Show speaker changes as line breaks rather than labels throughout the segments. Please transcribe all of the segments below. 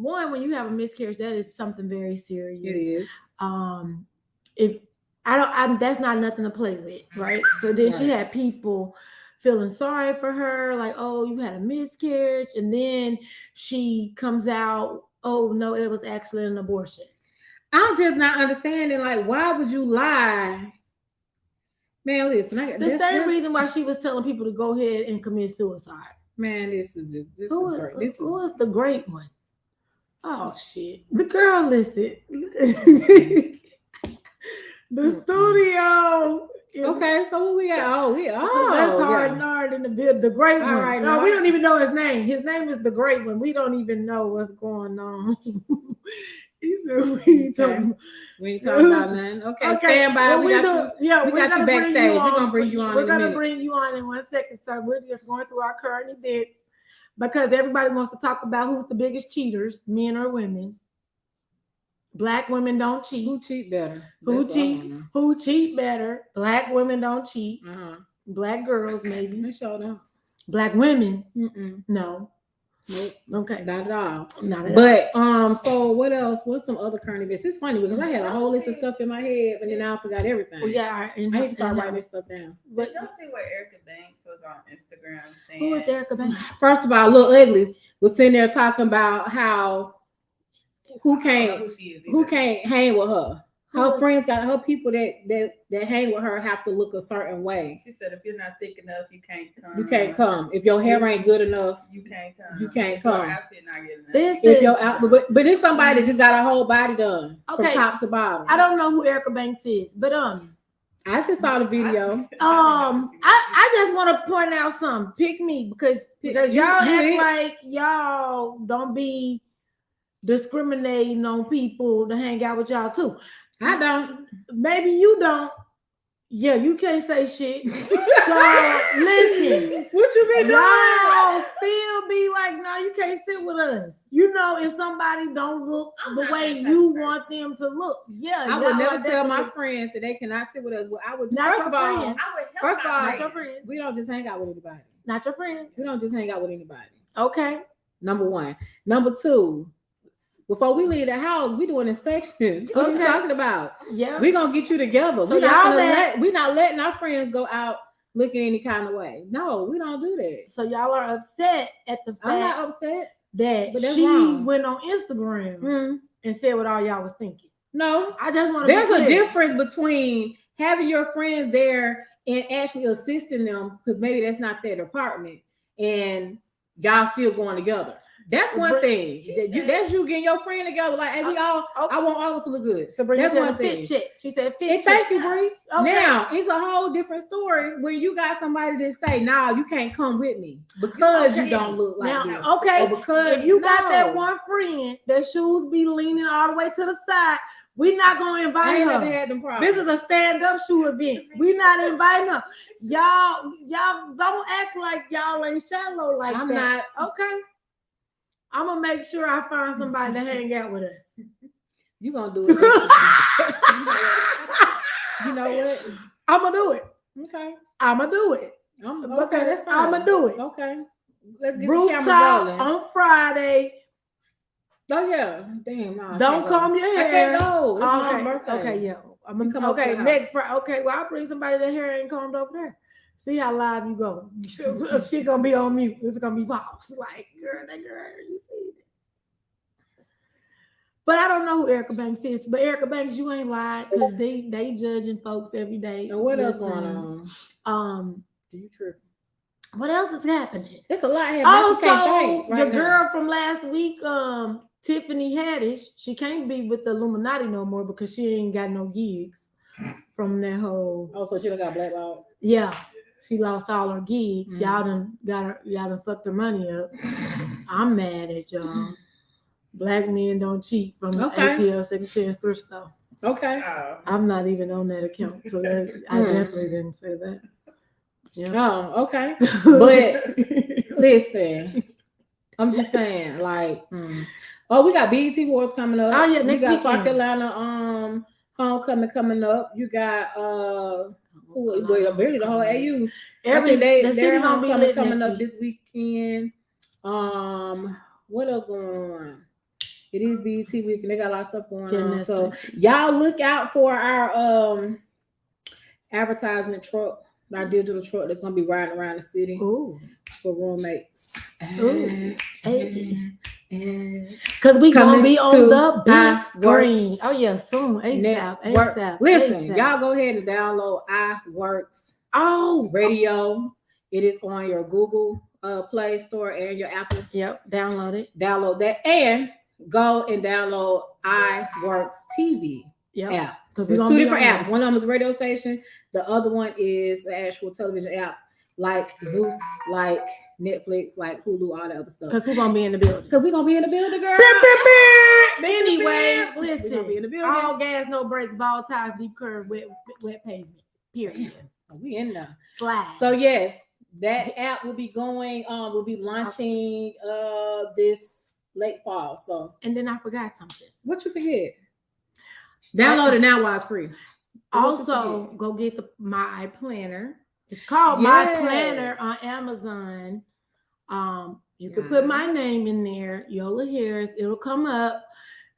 one, when you have a miscarriage, that is something very serious.
It is.
If that's not nothing to play with, right? So then she had people feeling sorry for her, like, oh, you had a miscarriage, and then she comes out, oh no, it was actually an abortion.
I'm just not understanding, like, why would you lie? Man, listen,
the same reason why she was telling people to go ahead and commit suicide.
Man, this is great.
Who is the great one? Oh shit. The girl, listen. The studio.
Okay, so what we got?
That's Hard Nard in the great one.
Right,
no, we don't even know his name. His name is the great one. We don't even know what's going on. He said we ain't talking
about nothing. Okay, stand by.
Well, we got you
backstage. We're gonna bring you on.
We're gonna bring you on in 1 second. So we're just going through our current events because everybody wants to talk about who's the biggest cheaters, men or women. Black women don't cheat.
Who cheat better?
Who cheat better? Black women don't cheat. Black girls maybe.
They sure don't.
Black women,
no.
Nope. Okay.
Not at all.
Not at
all. So what else? What's some other current events? It's funny because I had a whole list of stuff in my head, but then I forgot everything.
Well, yeah,
I need to start writing this stuff down.
Did y'all see what Erica Banks was on Instagram saying?
Who is Erica Banks?
First of all, Lil Ugly was sitting there talking about how who can't hang with her. Her friends got her people that hang with her have to look a certain way.
She said, if you're not thick enough, you can't come.
You can't come. If your hair ain't good enough,
you can't come.
You can't come.
Your outfit not good enough.
But it's somebody that just got a whole body done from top to bottom.
I don't know who Erica Banks is, but
I just saw the video.
I just want to point out something. Pick me because y'all act like y'all don't be discriminating on people to hang out with y'all too.
I don't.
Maybe you don't. Yeah, you can't say shit. So listen,
what you be doing?
Y'all still be like, no, you can't sit with us. You know, if somebody don't look the way you want them to look, yeah.
I would never tell my friends that they cannot sit with us. Well, I would. First of all,
not your friends.
We don't just hang out with anybody.
Not your friends.
We don't just hang out with anybody.
Okay.
Number one. Number two. Before we leave the house, we doing inspections. What are you talking about?
Yeah,
we gonna get you together.
So
we're not letting our friends go out looking any kind of way. No, we don't do that.
So y'all are upset at the fact.
I'm not upset
that she went on Instagram and said what all y'all was thinking.
No,
I just want to.
There's a difference between having your friends there and actually assisting them because maybe that's not their department, and y'all still going together. That's one thing. That's you getting your friend together. Like, hey, we all. I want all of us to look good. So that's one thing.
Check. She said fit check.
Thank you, Bree. Okay. Now it's a whole different story when you got somebody that say, "Nah, you can't come with me because you don't look like this."
Okay,
because
if you got that one friend that shoes be leaning all the way to the side, we're not gonna invite her.
Never had them problems.
This is a stand-up shoe event. We're not inviting her. Y'all don't act like y'all ain't shallow like that.
I'm not.
Okay. I'm gonna make sure I find somebody to hang out with us.
You gonna do it? You know what?
I'm gonna do it.
Okay.
I'm gonna do it.
Okay, that's fine.
I'm gonna do it.
Okay. Let's get
Rooftop
the camera rolling
on Friday.
Oh yeah. Damn. No,
don't comb your hair.
I can't go. It's
my
birthday.
Okay, yeah. I'm gonna come. Okay, next Friday. Okay, well I'll bring somebody that hair ain't combed over there. See how live you go. She gonna be on mute. It's gonna be pause. Like, girl, you see it. But I don't know who Erica Banks is. But Erica Banks, you ain't lied because they judging folks every day.
And what else going on? You tripping?
What else is happening?
It's a lot happening.
Also, the girl from last week, Tiffany Haddish, she can't be with the Illuminati no more because she ain't got no gigs from that whole.
Oh, so she done got blackballed?
Yeah. She lost all her gigs. Y'all done fucked her money up. I'm mad at y'all. Black men don't cheat from the ATL Second Chance Thrift Store.
Okay.
I'm not even on that account, so I definitely didn't say that. Yeah.
Oh, okay. But listen, I'm just saying, like, oh, we got BET Awards coming up.
Oh yeah, next week.
Clark Atlanta homecoming coming up. You got really the whole AU. They're homecoming coming up this weekend. What else going on? It is BET week, and they got a lot of stuff going on.
Goodness
So
gracious.
y'all look out for our advertisement truck, our digital truck that's gonna be riding around the city
Ooh.
for roommates.
Ooh.
And
Because we gonna
Coming
be
to
on the big
iWorks
screen. Oh yeah, soon. ASAP.
Network.
ASAP.
Listen,
ASAP.
y'all go ahead and download iWorks
Oh,
Radio. It is on your Google Play Store and your Apple.
yep. Download it.
Download that and go and download iWorks TV
Yep.
app.
'Cause we
There's
gonna
two
be
different
on
apps.
there.
One of them is a radio station. The other one is the actual television app, like Zeus, like Netflix, like Hulu, all that other stuff.
Because we're gonna be in the building.
Because we're gonna be in the building, girl.
Anyway,
We're gonna be in the
listen.
building.
All gas, no brakes, ball tires, deep curve, wet pavement. Period.
We in there.
Slide.
So yes, that app will be going. Will be launching this late fall. So
and then I forgot something.
what you forget? Download it now while it's free.
Also, go get my planner. It's called My
Yes.
Planner on Amazon. You can put my name in there, Yola Harris. It'll come up.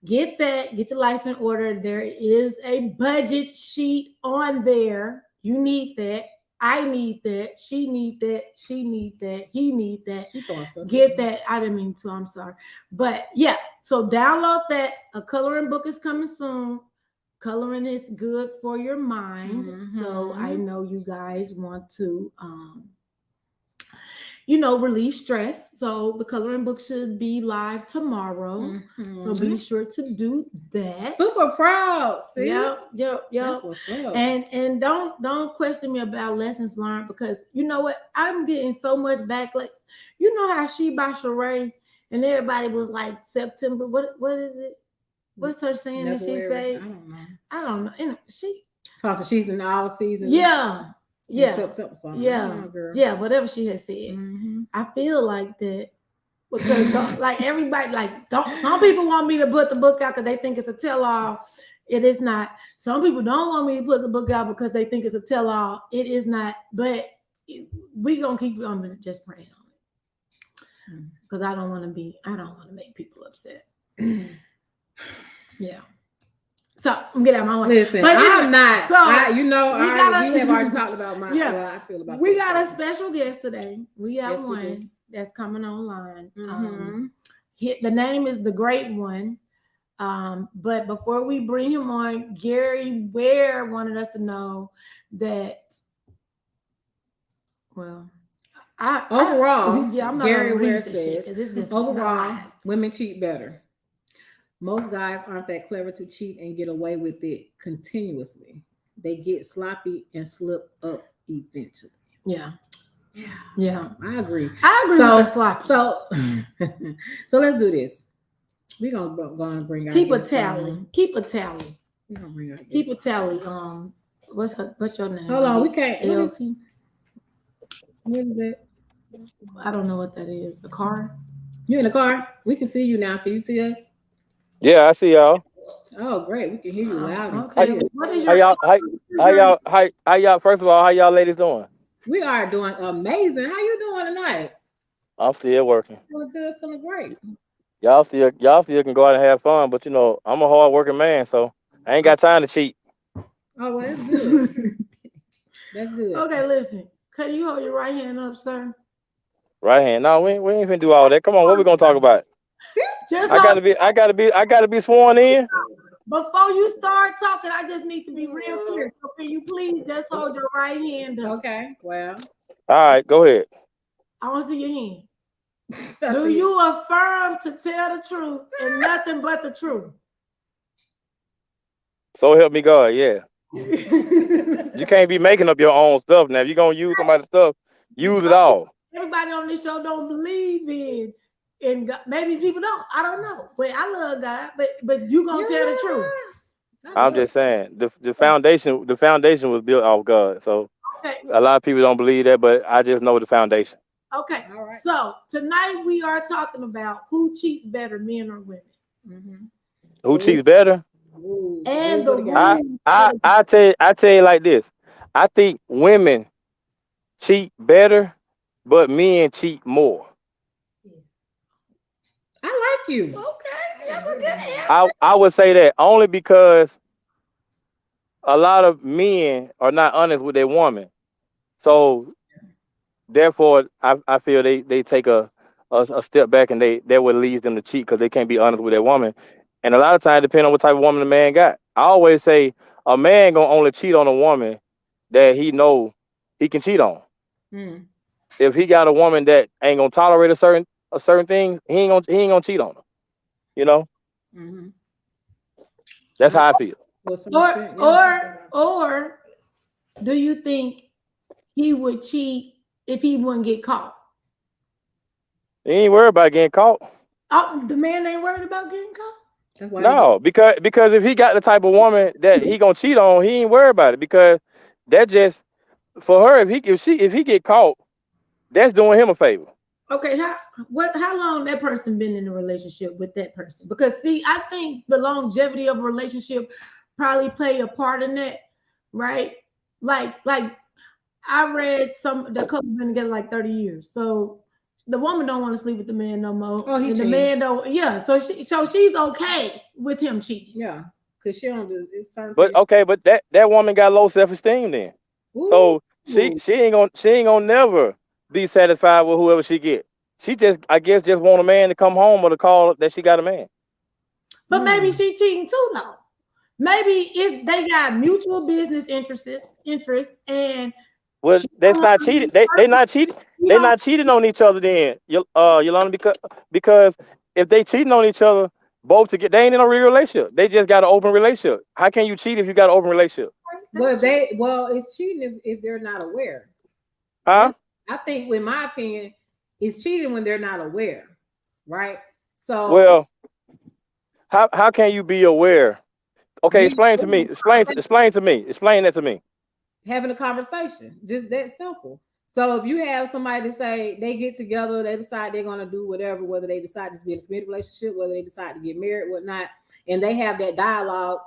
Get that. Get your life in order. There is a budget sheet on there. You need that. I need that. She need that. She need that. He need that.
She throwing stuff.
Get that. I didn't mean to. I'm sorry. But yeah, so download that. A coloring book is coming soon. Coloring is good for your mind. So I know you guys want to relieve stress. So the coloring book should be live tomorrow. So be sure to do that.
Super proud. Sis.
Yep.
That's what's up.
And don't question me about lessons learned, because you know what? I'm getting so much backlash. You know how she by Sheree and everybody was like September. What is it? What's her saying that she say? I don't know. And she
so she's in all seasons.
Yeah.
September, so
Yeah, whatever she has said. I feel like that because like everybody, some people want me to put the book out because they think it's a tell-all. It is not. Some people don't want me to put the book out because they think it's a tell-all. It is not. But we gonna keep on just praying on it because I don't want to make people upset. Yeah. So I'm getting out my way.
Listen,
but
I'm not.
So
we have already talked about what I feel about.
We got a special guest today. We got one that's coming online. The name is The Great One. But before we bring him on, Gary Ware wanted us to know that. Well, overall, Gary Ware says
overall, women cheat better. Most guys aren't that clever to cheat and get away with it continuously. They get sloppy and slip up eventually.
Yeah.
I agree.
With the sloppy.
So let's do this. We're gonna go and bring our
Keep a
guest
tally.
on.
Keep a tally.
We're gonna bring our guest
Keep a tally. What's your name?
Hold on, we can't.
LT.
What is it?
I don't know what that is. The car.
You in the car? We can see you now. Can you see us?
Yeah, I see y'all.
Oh, great. We can hear you loud and
Okay.
clear.
What is
How
your
y'all? First of all, how y'all ladies doing?
We are doing amazing. How you doing tonight?
I'm still working.
Feeling good, feeling great.
Y'all still can go out and have fun, but I'm a hard working man, so I ain't got time to cheat.
Oh, well, that's good. That's good.
Okay, listen. Can you hold your right hand up, sir?
Right hand. No, we ain't finna do all that. Come on, what we gonna talk about? I gotta be sworn in.
Before you start talking, I just need to be real clear. So can you please just hold your right hand up?
Okay. Well.
All right, go ahead.
I want to see your hand. Do you affirm to tell the truth and nothing but the truth?
So help me God, yeah. You can't be making up your own stuff now. If you're gonna use somebody's stuff, use it all.
Everybody on this show don't believe in God. Maybe people don't. I don't know. But I love God. But you gonna tell the truth.
I'm just saying the foundation was built off God. So a lot of people don't believe that, but I just know the foundation.
Okay. All right. So tonight we are talking about who cheats better, men or women.
Who cheats better?
And
I tell you like this. I think women cheat better, but men cheat more.
I like you.
Okay. That's a good answer.
I would say that only because a lot of men are not honest with their woman. So therefore, I feel they take a step back and that would lead them to cheat because they can't be honest with their woman. And a lot of times, depending on what type of woman the man got. I always say a man gonna only cheat on a woman that he know he can cheat on.
Mm.
If he got a woman that ain't gonna tolerate a certain thing, he ain't gonna cheat on her. You know,
Mm-hmm.
that's how I feel.
Or do you think he would cheat if he wouldn't get caught?
He ain't worried about getting caught.
Oh, the man ain't worried about getting caught.
No, because if he got the type of woman that he gonna cheat on, he ain't worried about it because that just for her. If he get caught, that's doing him a favor.
Okay, how long that person been in a relationship with that person? Because see, I think the longevity of a relationship probably play a part in that, right? Like I read the couple been together like 30 years, so the woman don't want to sleep with the man no more.
Oh,
and the man don't. Yeah, so she's okay with him cheating.
Yeah, because she don't do this.
But okay, but that woman got low self-esteem then. Ooh. So she ain't gonna never be satisfied with whoever she get. She just want a man to come home or to call that she got a man.
But maybe she cheating too though. Maybe they got mutual business interest and.
Well, that's not cheating. They not cheating. They're not cheating on each other then, Yolanda, because if they cheating on each other, they ain't in a real relationship. They just got an open relationship. How can you cheat if you got an open relationship?
Well, it's cheating if they're not aware.
Huh?
I think, in my opinion, it's cheating when they're not aware, right? So
well, how can you be aware? Okay, explain to me. Explain that to me.
Having a conversation, just that simple. So if you have somebody to say they get together, they decide they're going to do whatever, whether they decide to be in a committed relationship, whether they decide to get married, whatnot, and they have that dialogue,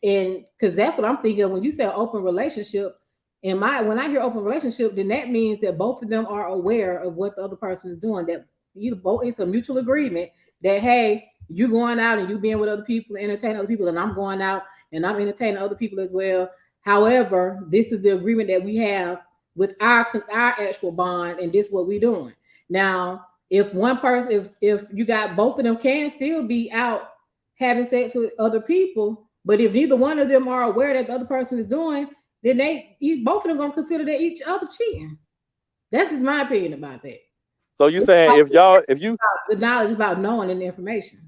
and because that's what I'm thinking of when you say open relationship. When I hear open relationship, then that means that both of them are aware of what the other person is doing. That it's a mutual agreement that hey, you going out and you being with other people, entertaining other people, and I'm going out and I'm entertaining other people as well. However, this is the agreement that we have with our actual bond, and this is what we're doing. Now, if one person, if you got both of them can still be out having sex with other people, but if neither one of them are aware that the other person is doing, then both of them gonna consider that each other cheating. That's just my opinion about that.
So you saying
the knowledge about knowing and the information.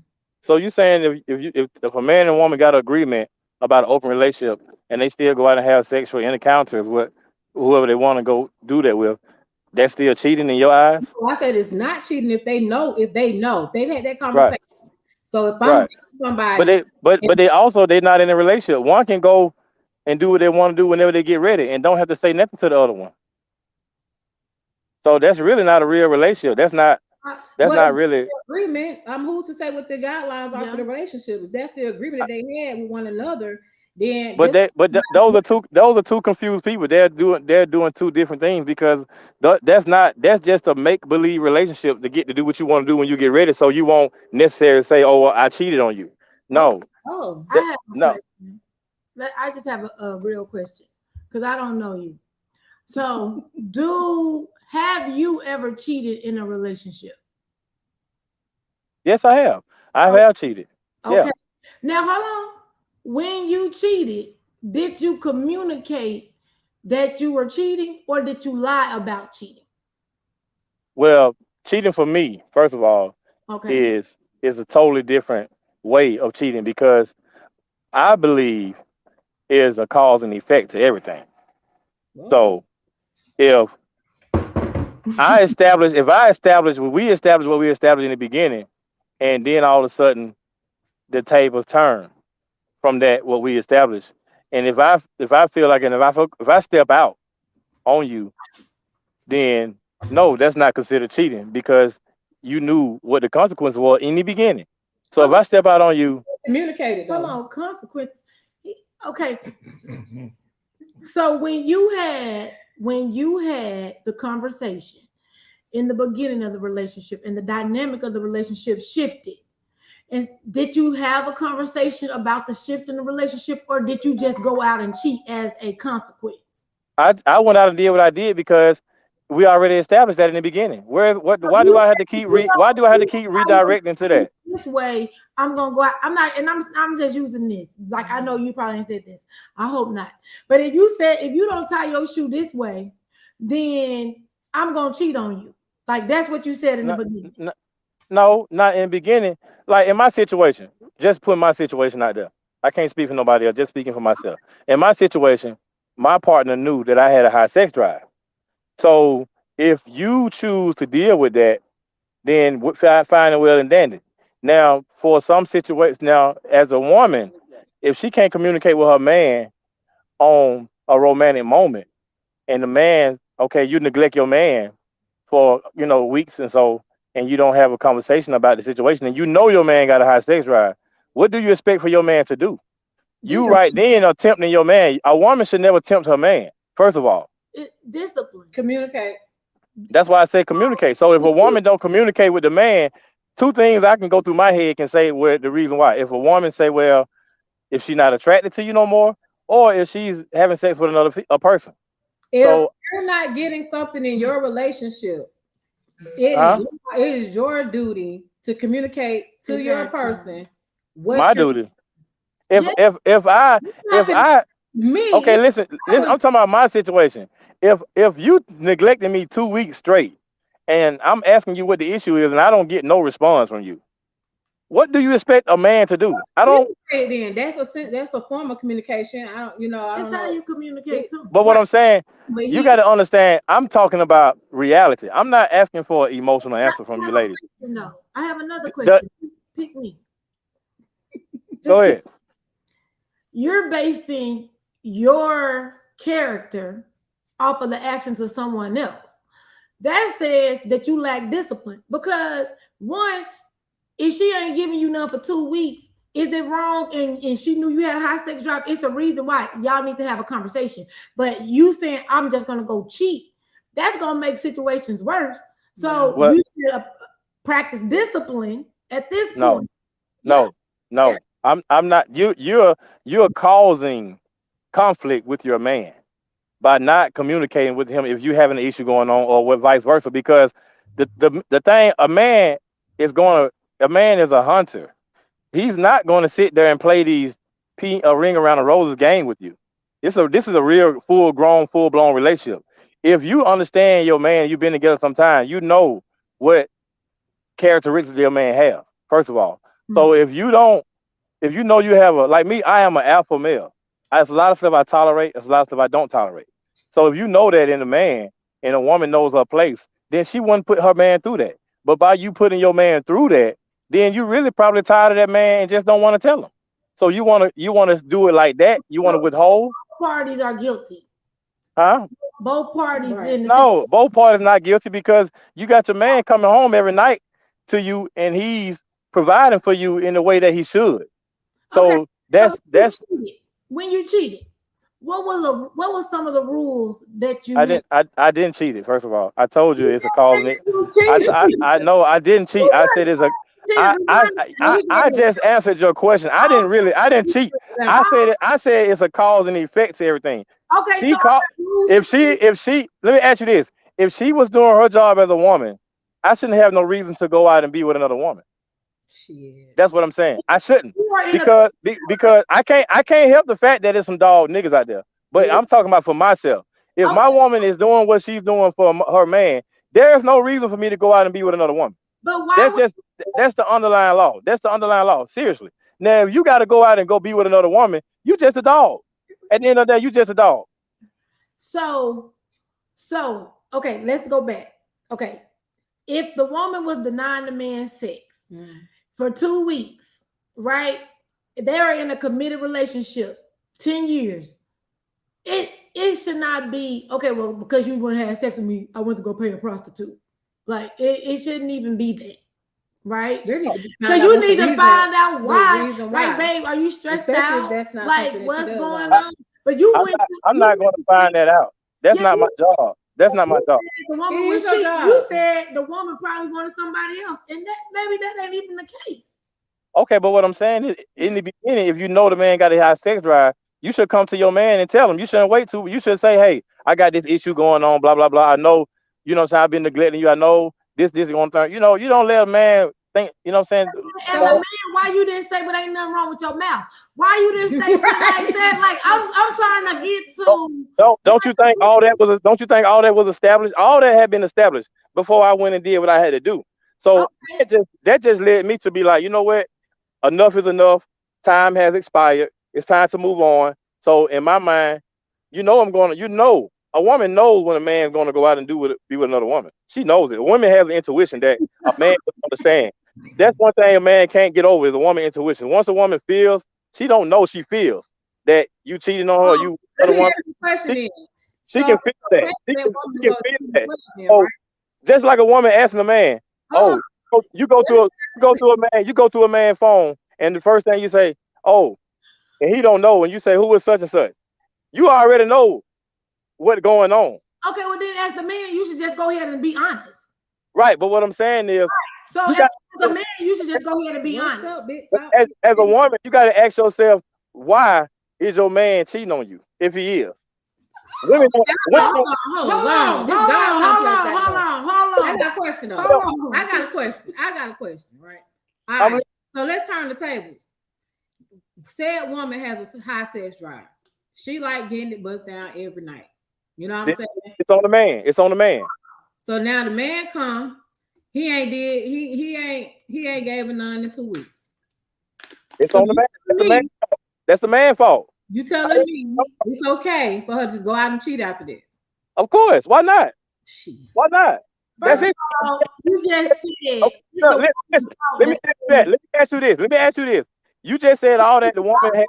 So you saying if a man and woman got an agreement about an open relationship and they still go out and have sexual encounters with whoever they want to go do that with, that's still cheating in your eyes?
Well, I said it's not cheating if they know. They've had that conversation. Right. So if I'm somebody,
but they're not in a relationship. One can go and do what they want to do whenever they get ready and don't have to say nothing to the other one. So that's really not a real relationship. That's not really
agreement. Who's to say what the guidelines are for the relationship? If that's the agreement that they had with one another, then
those are two confused people. They're doing two different things because that's just a make-believe relationship to get to do what you want to do when you get ready. So you won't necessarily say, "Oh, well, I cheated on you." No.
Oh, I have a question. I just have a real question because I don't know you. So, have you ever cheated in a relationship?
Yes, I have. I have cheated. Okay. Yeah.
Now, hold on. When you cheated, did you communicate that you were cheating or did you lie about cheating?
Well, cheating for me, first of all, is a totally different way of cheating because I believe is a cause and effect to everything. Whoa. So if we establish what we established in the beginning, and then all of a sudden the tables turn from that what we established. And if I feel like, and if I step out on you, then no, that's not considered cheating because you knew what the consequence was in the beginning. So if I step out on you,
communicated.
Hold on, consequence. Okay. So when you had the conversation in the beginning of the relationship and the dynamic of the relationship shifted, And did you have a conversation about the shift in the relationship, or did you just go out and cheat as a consequence?
I went out and did what I did because we already established that in the beginning. Why do I have to keep redirecting to that?
This way, I'm gonna go out. I'm just using this. Like, I know you probably ain't said this. I hope not. But if you don't tie your shoe this way, then I'm gonna cheat on you. Like, that's what you said in the beginning.
No, not in the beginning. Like, in my situation, just put my situation out there. I can't speak for nobody else, just speaking for myself. In my situation, my partner knew that I had a high sex drive. So if you choose to deal with that, then fine and well and dandy. Now, for some situations, now as a woman, if she can't communicate with her man on a romantic moment, and the man, okay, you neglect your man for weeks and so, and you don't have a conversation about the situation, and your man got a high sex drive, what do you expect for your man to do? You right then are tempting your man. A woman should never tempt her man, first of all.
Discipline.
Communicate.
That's why I say communicate. So if a woman don't communicate with the man, two things I can go through my head can say the reason why. If a woman say, well, if she's not attracted to you no more, or if she's having sex with a person.
If you're not getting something in your relationship, it is your duty to communicate to your person.
My duty. If I okay, listen, I'm talking about my situation. If you neglected me 2 weeks straight, and I'm asking you what the issue is, and I don't get no response from you, what do you expect a man to do? I don't.
Then that's a form of communication. I don't
That's how you communicate too.
But what I'm saying, you got to understand. I'm talking about reality. I'm not asking for an emotional answer from you, ladies.
No, I have another question. Pick me.
Go ahead.
You're basing your character off of the actions of someone else. That says that you lack discipline, because one, if she ain't giving you none for 2 weeks, is it wrong? And she knew you had a high sex drive. It's a reason why y'all need to have a conversation. But you saying I'm just gonna go cheat, that's gonna make situations worse. So you should practice discipline at this point.
No. I'm not. You're causing conflict with your man by not communicating with him if you have an issue going on, or vice versa. Because the thing, a man is a hunter. He's not going to sit there and play these ring around the roses game with you. This is a real full-blown relationship. If you understand your man, you've been together some time, you know what characteristics your man have, first of all. So if you know you have like me, I am an alpha male. There's a lot of stuff I tolerate, there's a lot of stuff I don't tolerate. So if you know that in a man, and a woman knows her place, then she wouldn't put her man through that. But by you putting your man through that, then you really probably tired of that man and just don't want to tell him. So you want to do it like that? You want to withhold?
Both parties are guilty.
Huh?
Both parties.
No, both parties not guilty, because you got your man coming home every night to you, and he's providing for you in the way that he should. So that's
when you cheated. What was some of the rules that you?
I didn't cheat it. First of all, I told you it's a cause. I know I didn't cheat. I said it's a. I just answered your question. I didn't cheat. I said it's a cause and effect to everything.
Okay.
If she, let me ask you this: if she was doing her job as a woman, I shouldn't have no reason to go out and be with another woman.
Shit.
That's what I'm saying. I shouldn't, because I can't help the fact that there's some dog niggas out there. But I'm talking about for myself. If my woman is doing what she's doing for her man, there is no reason for me to go out and be with another woman.
But why?
That's the underlying law. That's the underlying law. Seriously. Now, if you got to go out and go be with another woman, you just a dog. At the end of the day, you just a dog.
So okay, let's go back. Okay, if the woman was denying the man sex for 2 weeks, right? They are in a committed relationship, 10 years. It should not be, okay, well, because you want to have sex with me, I went to go pay a prostitute. Like, it shouldn't even be that, right? Because you need to find out why. Like, babe, are you stressed out?
That's not
like, what's going on? But
I'm not going to find that out. That's not my job. That's not my job.
The woman was cheating. You said the woman probably wanted somebody else, and maybe that ain't even the case.
Okay, but what I'm saying is, in the beginning, if you know the man got a high sex drive, you should come to your man and tell him. You shouldn't wait to. You should say, "Hey, I got this issue going on. Blah blah blah. I know, so I've been neglecting you. I know this is going to turn. You don't let a man think. You know what I'm saying?
As a man, why you didn't say, "But ain't nothing wrong with your mouth"? Why you didn't say shit like that? Like I'm trying to get to.
Don't you think all that was? Don't you think all that was established? All that had been established before I went and did what I had to do. So that just led me to be like, you know what? Enough is enough. Time has expired. It's time to move on. So in my mind, a woman knows when a man's going to go out and be with another woman. She knows it. A woman has an intuition that a man doesn't understand. That's one thing a man can't get over is a woman intuition. Once a woman feels, she don't know she feels that you cheating on her. You other woman. She can feel that. She can feel that. So just like a woman asking a man, you go to a man's phone, and the first thing you say, "Oh," and he don't know, and you say, "Who is such and such?" You already know what's going on.
Okay, well then, as the man, you should just go ahead and be honest.
Right, but what I'm saying is,
so as the man, you should just go ahead and be honest.
As a woman, you got to ask yourself, why is your man cheating on you? If he is, women.
Hold on. I got a question though. I got a question. Right. All right. So let's turn the tables. Said woman has a high sex drive. She like getting it bust down every night. You know what I'm saying?
It's on the man. So
now the man come. He ain't gave her none in 2 weeks.
It's on the man. That's the man's fault.
You telling me it's okay for her to just go out and cheat after that?
Of course. Why not? Why not? That's it.
You just said.
Let me ask you this. You just said all that the woman has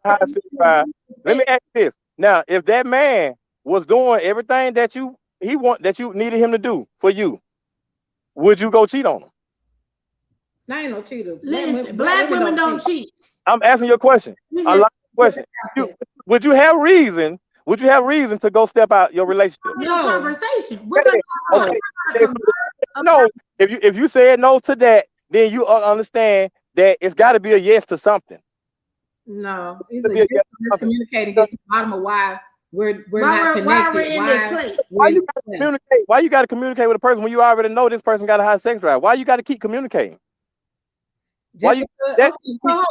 high sex drive. Let me ask you this. Now, if that man was doing everything that you needed him to do for you, would you go cheat on him?
I ain't no cheater.
Listen, black women don't cheat.
I'm asking you a question. I like the question. Would you have reason to go step out your relationship?
No conversation.
No, if you said no to that, then you understand that it's got to be a yes to something.
No, it's communicating. It's the bottom of why we're not connected. Why we're in this place?
Why you got to communicate? Why you got to communicate with a person when you already know this person got a high sex drive? Why you got to keep communicating?
Hold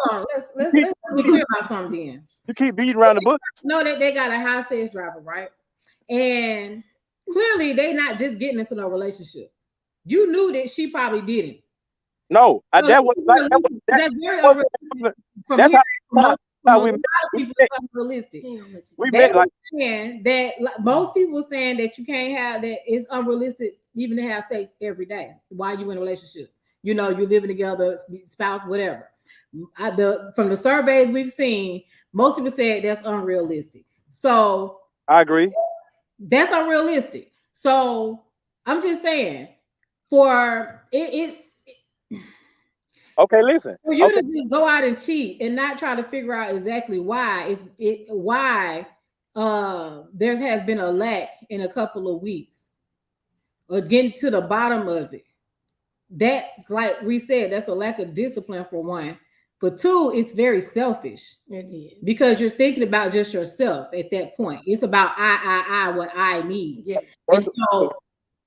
on. Let's be clear about something then.
You keep beating around the bush.
No, they got a high sex driver, right? And clearly they not just getting into no relationship. You knew that she probably didn't.
No, that's very
unrealistic. We met like that. Most people saying that you can't have that. It's unrealistic even to have sex every day while you in a relationship. You're living together, spouse, whatever. From the surveys we've seen, most people said that's unrealistic. So
I agree.
That's unrealistic. So I'm just saying, for it.
Okay, listen.
For you to just go out and cheat and not try to figure out exactly why there has been a lack in a couple of weeks, or getting to the bottom of it. That's like we said, that's a lack of discipline for one. For two, it's very selfish.
It is.
Because you're thinking about just yourself at that point. It's about I, what I need.
Yeah.
And so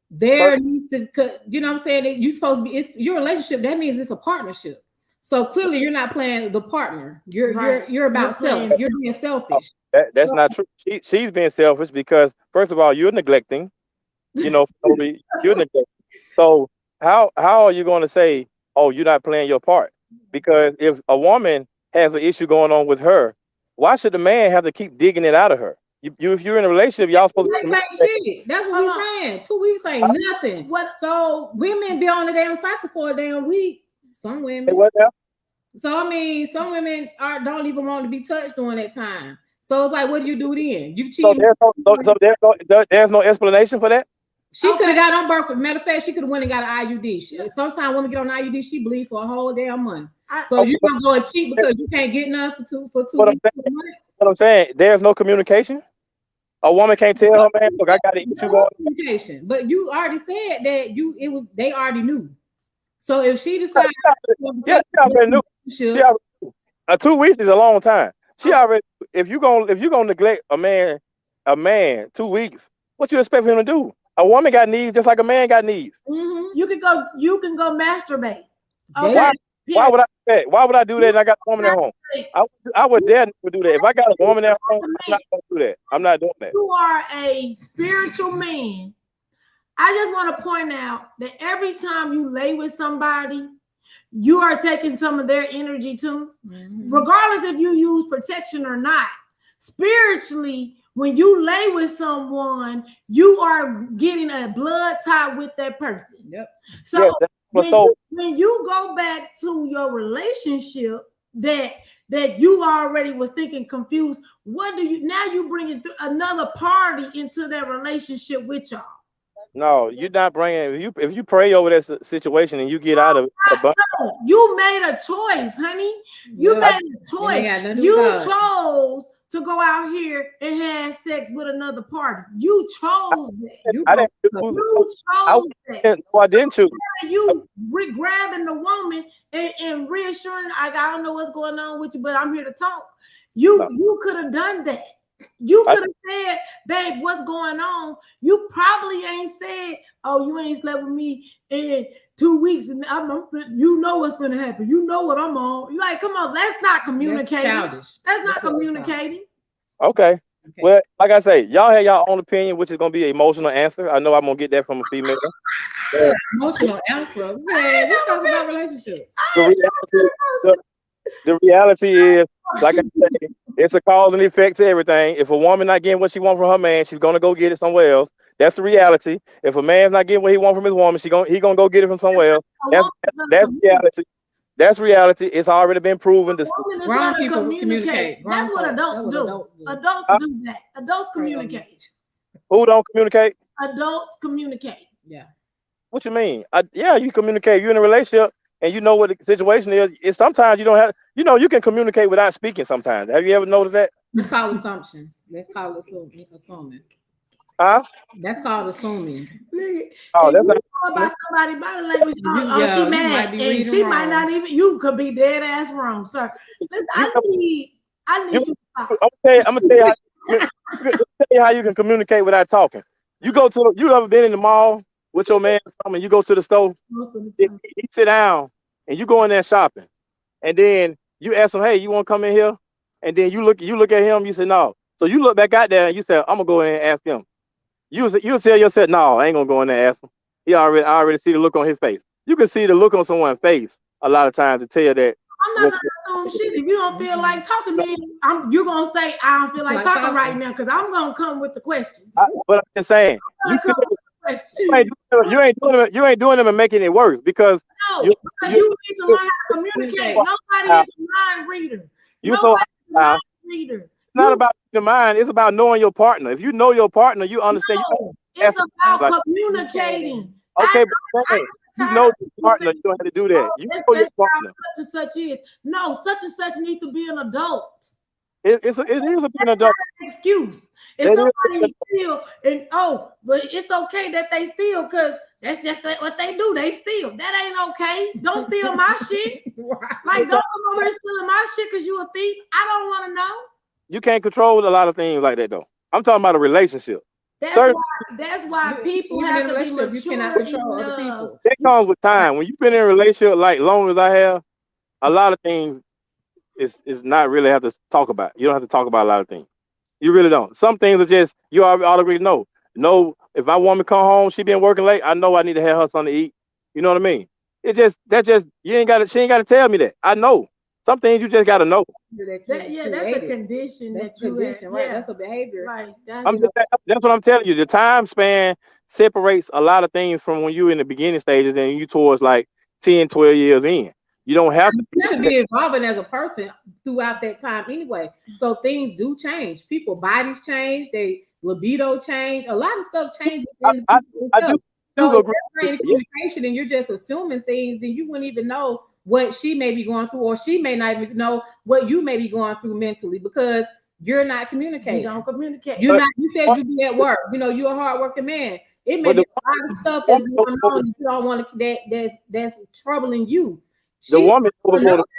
there needs to, you know what I'm saying? That you're supposed to be, it's your relationship. That means it's a partnership. So clearly you're not playing the partner. You're about self. You're being selfish.
That's not true. She's being selfish because first of all, you're neglecting. You're neglecting. So how are you going to say, oh, you're not playing your part? Because if a woman has an issue going on with her, why should the man have to keep digging it out of her? If you're in a relationship, y'all supposed to
shit. That's what we're saying. 2 weeks ain't nothing. So women be on the damn cycle for a damn week. Some women. So I mean, some women don't even want to be touched during that time. So it's like, what do you do then? You cheat. So
there's no explanation for that.
She could have got on birth. Matter of fact, she could have went and got an IUD. Sometimes women get on IUD, she bleed for a whole damn month. So you gonna go and cheat because you can't get enough for two weeks.
What I'm saying, there's no communication. A woman can't tell her man, look, I got an issue going.
Communication, but you already said that they already knew. So if she decides,
she already knew. 2 weeks is a long time. She already. If you gonna neglect a man 2 weeks, what you expect him to do? A woman got needs just like a man got needs.
Mm-hmm. You can go masturbate.
Okay. Why would I do that? Why would I do that? And I got a woman at home. I would dare never do that. If I got a woman at home, I'm not gonna do that. I'm not doing that.
You are a spiritual man. I just want to point out that every time you lay with somebody, you are taking some of their energy too. Mm-hmm. Regardless if you use protection or not. Spiritually, when you lay with someone, you are getting a blood tie with that person.
Yep.
So when you go back to your relationship that you already was thinking confused, you bringing another party into that relationship with y'all?
No, you're not bringing. If you pray over that situation and you get out of it,
no, you made a choice, honey. You made a choice. You chose to go out here and have sex with another party. You chose that. You chose that.
No, I didn't choose.
You grabbing the woman and reassuring, I don't know what's going on with you, but I'm here to talk. You could have done that. You could have said, babe, what's going on? You probably ain't said, oh, you ain't slept with me in 2 weeks, and you know what's going to happen. You know what I'm on. You're like, come on, that's not communicating. That's not communicating.
Okay. Well, like I say, y'all have y'all own opinion, which is going to be an emotional answer. I know I'm going to get that from a female.
Emotional answer? Man, we're talking about relationships.
The reality is, like I said, it's a cause and effect to everything. If a woman not getting what she wants from her man, she's gonna go get it somewhere else. That's the reality. If a man's not getting what he wants from his woman, he gonna go get it from somewhere else. That's reality. That's reality. It's already been proven.
Grown people communicate. That's what adults do. Adults do that. Adults communicate.
Who don't communicate?
Adults communicate.
Yeah.
What you mean? You communicate. You're in a relationship. And you know what the situation is. It's sometimes you don't have, you can communicate without speaking sometimes. Have you ever noticed that?
It's called assumptions. Let's call it assuming.
Huh?
That's called assuming.
Oh, that's not
about somebody body language. She mad. And she might not even, you could be dead ass wrong, sir. Listen, I need you to stop.
I'm gonna tell you how you can communicate without talking. You ever been in the mall with your man or something, you go to the store, he sit down and you go in there shopping. And then you ask him, hey, you want to come in here? And then you look at him, you say no. So you look back out there and you say, I'm gonna go in and ask him. You tell yourself, no, I ain't gonna go in there and ask him. I already see the look on his face. You can see the look on someone's face a lot of times to tell that.
I'm not gonna assume shit. If you don't feel like talking to me, you're gonna say I don't feel like talking right now because I'm gonna come with the question.
But I'm just saying, you ain't doing them and making it worse because
you need to learn how to communicate. Nobody is a mind reader.
It's not about the mind. It's about knowing your partner. If you know your partner, you understand.
It's about communicating.
Okay, but you know your partner. You don't have to do that. You know your partner.
Such and such is. No, such and such needs to be an adult.
It is an adult.
Excuse. If somebody steal but it's okay that they steal because that's just what they do. They steal. That ain't okay. Don't steal my shit. Like, don't come over here stealing my shit because you a thief. I don't want to know.
You can't control a lot of things like that, though. I'm talking about a relationship.
That's why people have to be mature. You cannot control other people.
That comes with time. When you've been in a relationship like long as I have, a lot of things is not really have to talk about. You don't have to talk about a lot of things. You really don't. Some things are just you already know. No, if my woman come home, she been working late, I know I need to have her something to eat. You know what I mean? She ain't gotta tell me that. I know. Some things you just gotta know.
That's a condition. That's
condition, right? That's a behavior.
Right.
That's what I'm telling you. The time span separates a lot of things from when you're in the beginning stages and you towards like 10, 12 years in. You don't have to.
You should be evolving as a person throughout that time anyway. So things do change. People bodies change. They libido change. A lot of stuff changes.
I do.
So if you're in communication and you're just assuming things, then you wouldn't even know what she may be going through, or she may not even know what you may be going through mentally because you're not communicating.
You don't communicate.
You said you be at work. You're a hardworking man. It may be a lot of stuff that's going on. You don't want to that's troubling you.
The woman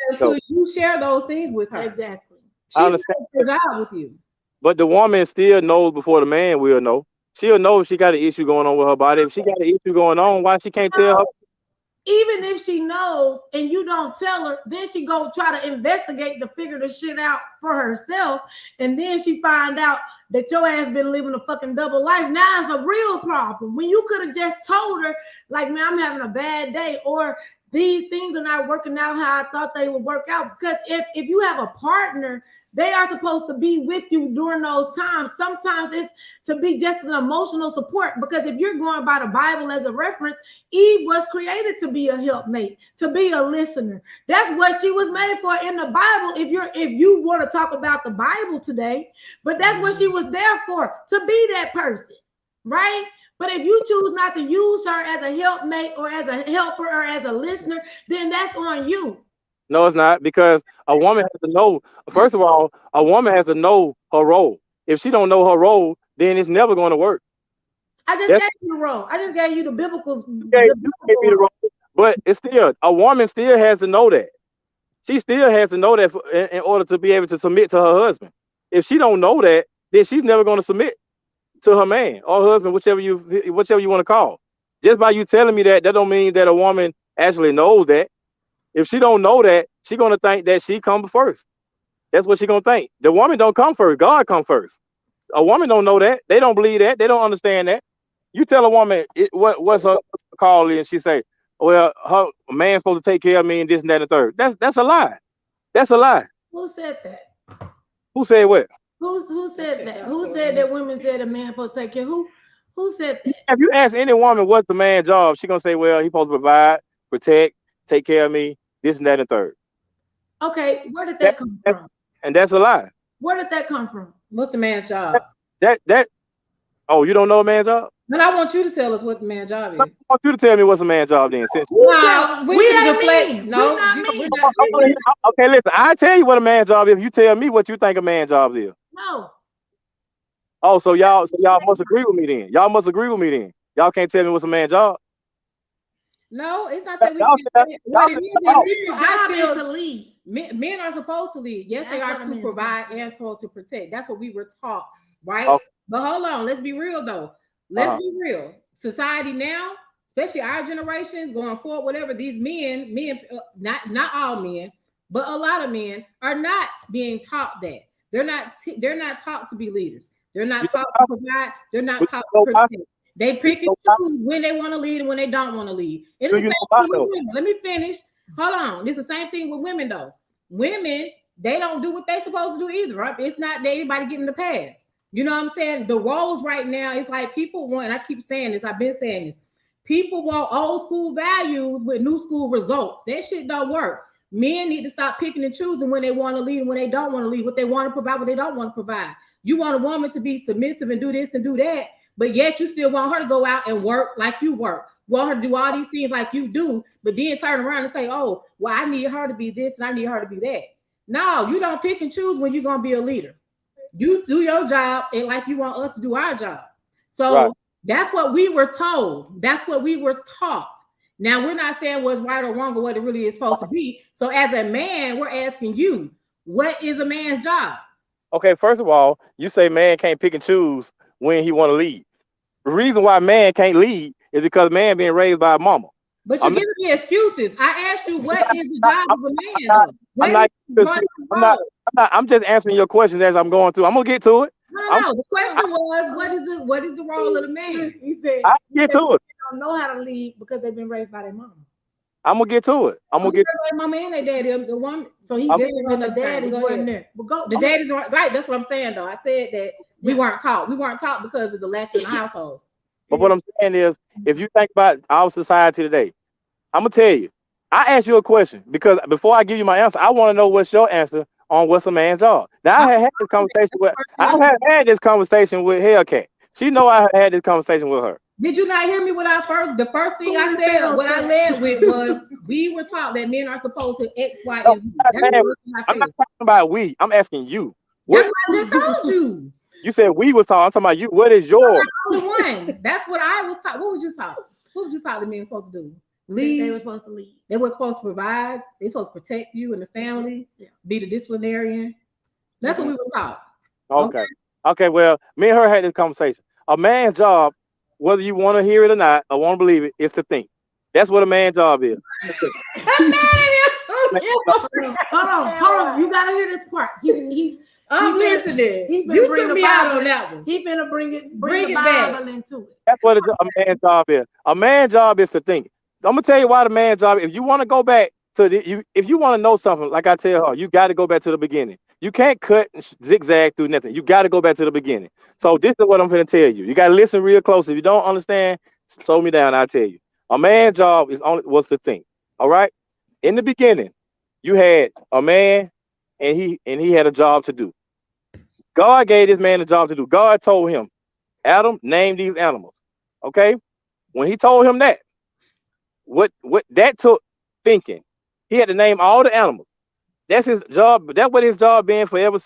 until you share those things with her.
Exactly.
She's doing a good job with you.
But the woman still knows before the man will know. She'll know if she got an issue going on with her body. If she got an issue going on, why she can't tell her?
Even if she knows and you don't tell her, then she go try to investigate to figure the shit out for herself. And then she find out that your ass been living a fucking double life. Now it's a real problem. When you could have just told her, like, man, I'm having a bad day, or these things are not working out how I thought they would work out. Because if you have a partner, they are supposed to be with you during those times. Sometimes it's to be just an emotional support, because if you're going by the Bible as a reference, Eve was created to be a helpmate, to be a listener. That's what she was made for in the Bible. If you want to talk about the Bible today, but that's what she was there for, to be that person, right? But if you choose not to use her as a helpmate or as a helper or as a listener, then that's on you.
No, it's not, because a woman has to know. First of all, a woman has to know her role. If she don't know her role, then it's never going to work.
I just gave you the role. I just gave you the biblical.
You gave me the role. But it's still, a woman still has to know that. She still has to know that in order to be able to submit to her husband. If she don't know that, then she's never going to submit to her man or husband, whichever you want to call. Just by you telling me that don't mean that a woman actually knows that. If she don't know that, she's gonna think that she come first. That's what she's gonna think. The woman don't come first. God come first. A woman don't know that. They don't believe that. They don't understand that. You tell a woman what's her call is, and she say, "Well, her man's supposed to take care of me and this and that and the third." That's a lie. That's a lie.
Who said that?
Who said what?
Who said that? Who said that women said a man supposed to take care? Who said that?
If you ask any woman what's the man's job, she gonna say, "Well, he's supposed to provide, protect, take care of me, this and that and third."
Okay, where did that come from?
And that's a lie.
Where did that come from?
What's the man's job?
Oh, you don't know a man's job?
But I want you to tell us what the man's job is.
I want you to tell me what's a man's job then. Okay, listen, I tell you what a man's job is. You tell me what you think a man's job is.
No.
Oh, so y'all must agree with me then. Y'all must agree with me then. Y'all can't tell me what's a man's job.
No, it's not that we can't. What it is
to lead.
Men are supposed to lead. Yes, they are to provide and supposed to protect. That's what we were taught, right? Okay. But hold on, let's be real though. Let's be real. Society now, especially our generations going forward, whatever, these men, not all men, but a lot of men are not being taught that. They're not taught to be leaders. They're not taught to provide. They're not taught to protect. They pick and choose when they want to lead and when they don't want to lead. It's the same thing with women. Let me finish. Hold on. It's the same thing with women though. Women, they don't do what they're supposed to do either, right? It's not that anybody getting the pass. You know what I'm saying? The roles right now, it's like people want, and I keep saying this, I've been saying this. People want old school values with new school results. That shit don't work. Men need to stop picking and choosing when they want to lead and when they don't want to lead, what they want to provide, what they don't want to provide. You want a woman to be submissive and do this and do that, but yet you still want her to go out and work like you work. Want her to do all these things like you do, but then turn around and say, oh, well, I need her to be this and I need her to be that. No, you don't pick and choose when you're going to be a leader. You do your job and like you want us to do our job. So That's what we were told. That's what we were taught. Now, we're not saying what's right or wrong or what it really is supposed to be. So as a man, we're asking you, what is a man's job?
Okay, first of all, you say man can't pick and choose when he want to lead. The reason why man can't lead is because man being raised by a mama.
But you're giving me excuses. I asked you, what is the job of a man?
I'm just answering your question as I'm going through. I'm gonna get to it.
No. The question was, what is the role of the man?
He said,
I get to it.
They don't know how to lead because they've been raised by their mama.
I'm gonna get to it. I'm gonna get to
mama and their daddy. The woman. So he's
the daddy's wasn't there.
The daddy's right. That's what I'm saying, though. I said that we weren't taught. We weren't taught because of the lack in the households.
But what I'm saying is, if you think about our society today, I'm gonna tell you. I asked you a question because before I give you my answer, I want to know what's your answer on what's a man's job. Now I have had this conversation with Hellcat. She know I had this conversation with her.
Did you not hear me when the first thing I said, what I led with was we were taught that men are supposed to X, Y, and Z.
I'm not talking about we. I'm asking you.
That's what I just told you.
You said we was taught. I'm talking about you. What is your?
only one. That's what I was taught. What was you taught? What was you taught the men were supposed to do? Lead.
They were supposed to lead.
They were supposed to provide. They were supposed to protect you and the family.
Yeah.
Be the disciplinarian. That's what we were taught.
Okay. Well, me and her had this conversation. A man's job, whether you want to hear it or not, or want to believe it, is to think. That's what a man's job is.
Hold on. You gotta hear this part.
I'm listening. You took me out on that one.
He finna bring the
it
Bible
back.
into it.
That's what a man's job is. A man's job is to think. I'm gonna tell you why the man's job. If you want to go back to if you want to know something, like I tell her, you got to go back to the beginning. You can't cut and zigzag through nothing. You got to go back to the beginning. So this is what I'm gonna tell you. You got to listen real close. If you don't understand, slow me down. I'll tell you. A man's job was to think. All right. In the beginning, you had a man, and he had a job to do. God gave this man a job to do. God told him, Adam, name these animals. Okay. When he told him that, what that took thinking. He had to name all the animals. That's his job. That's what his job been forever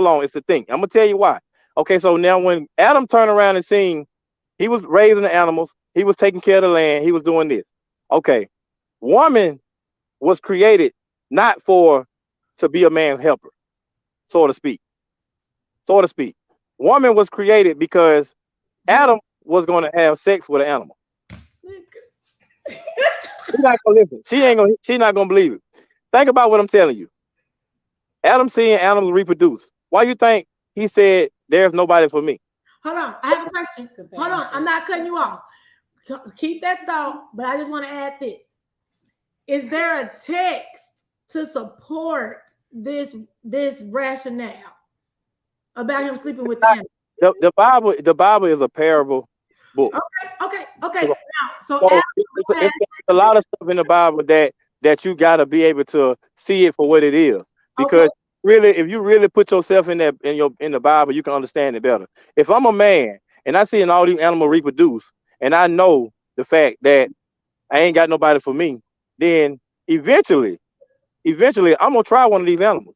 long, is to think. I'm gonna tell you why. Okay, so now when Adam turned around and seen, he was raising the animals, he was taking care of the land, he was doing this. Okay, woman was created not to be a man's helper, so to speak. Woman was created because Adam was going to have sex with an animal. She's not gonna listen. She's not gonna believe it. Think about what I'm telling you. Adam seeing animals reproduce. Why you think he said there's nobody for me?
Hold on, I have a question. Hold on, I'm not cutting you off. Keep that thought, but I just want to add this. Is there a text to support this rationale about him sleeping with the animals?
The Bible is a parable book.
Okay. Now, so
it's a lot of stuff in the Bible that you got to be able to see it for what it is. Because really, if you really put yourself in the Bible, you can understand it better. If I'm a man and I see all these animals reproduce, and I know the fact that I ain't got nobody for me, then eventually, I'm gonna try one of these animals.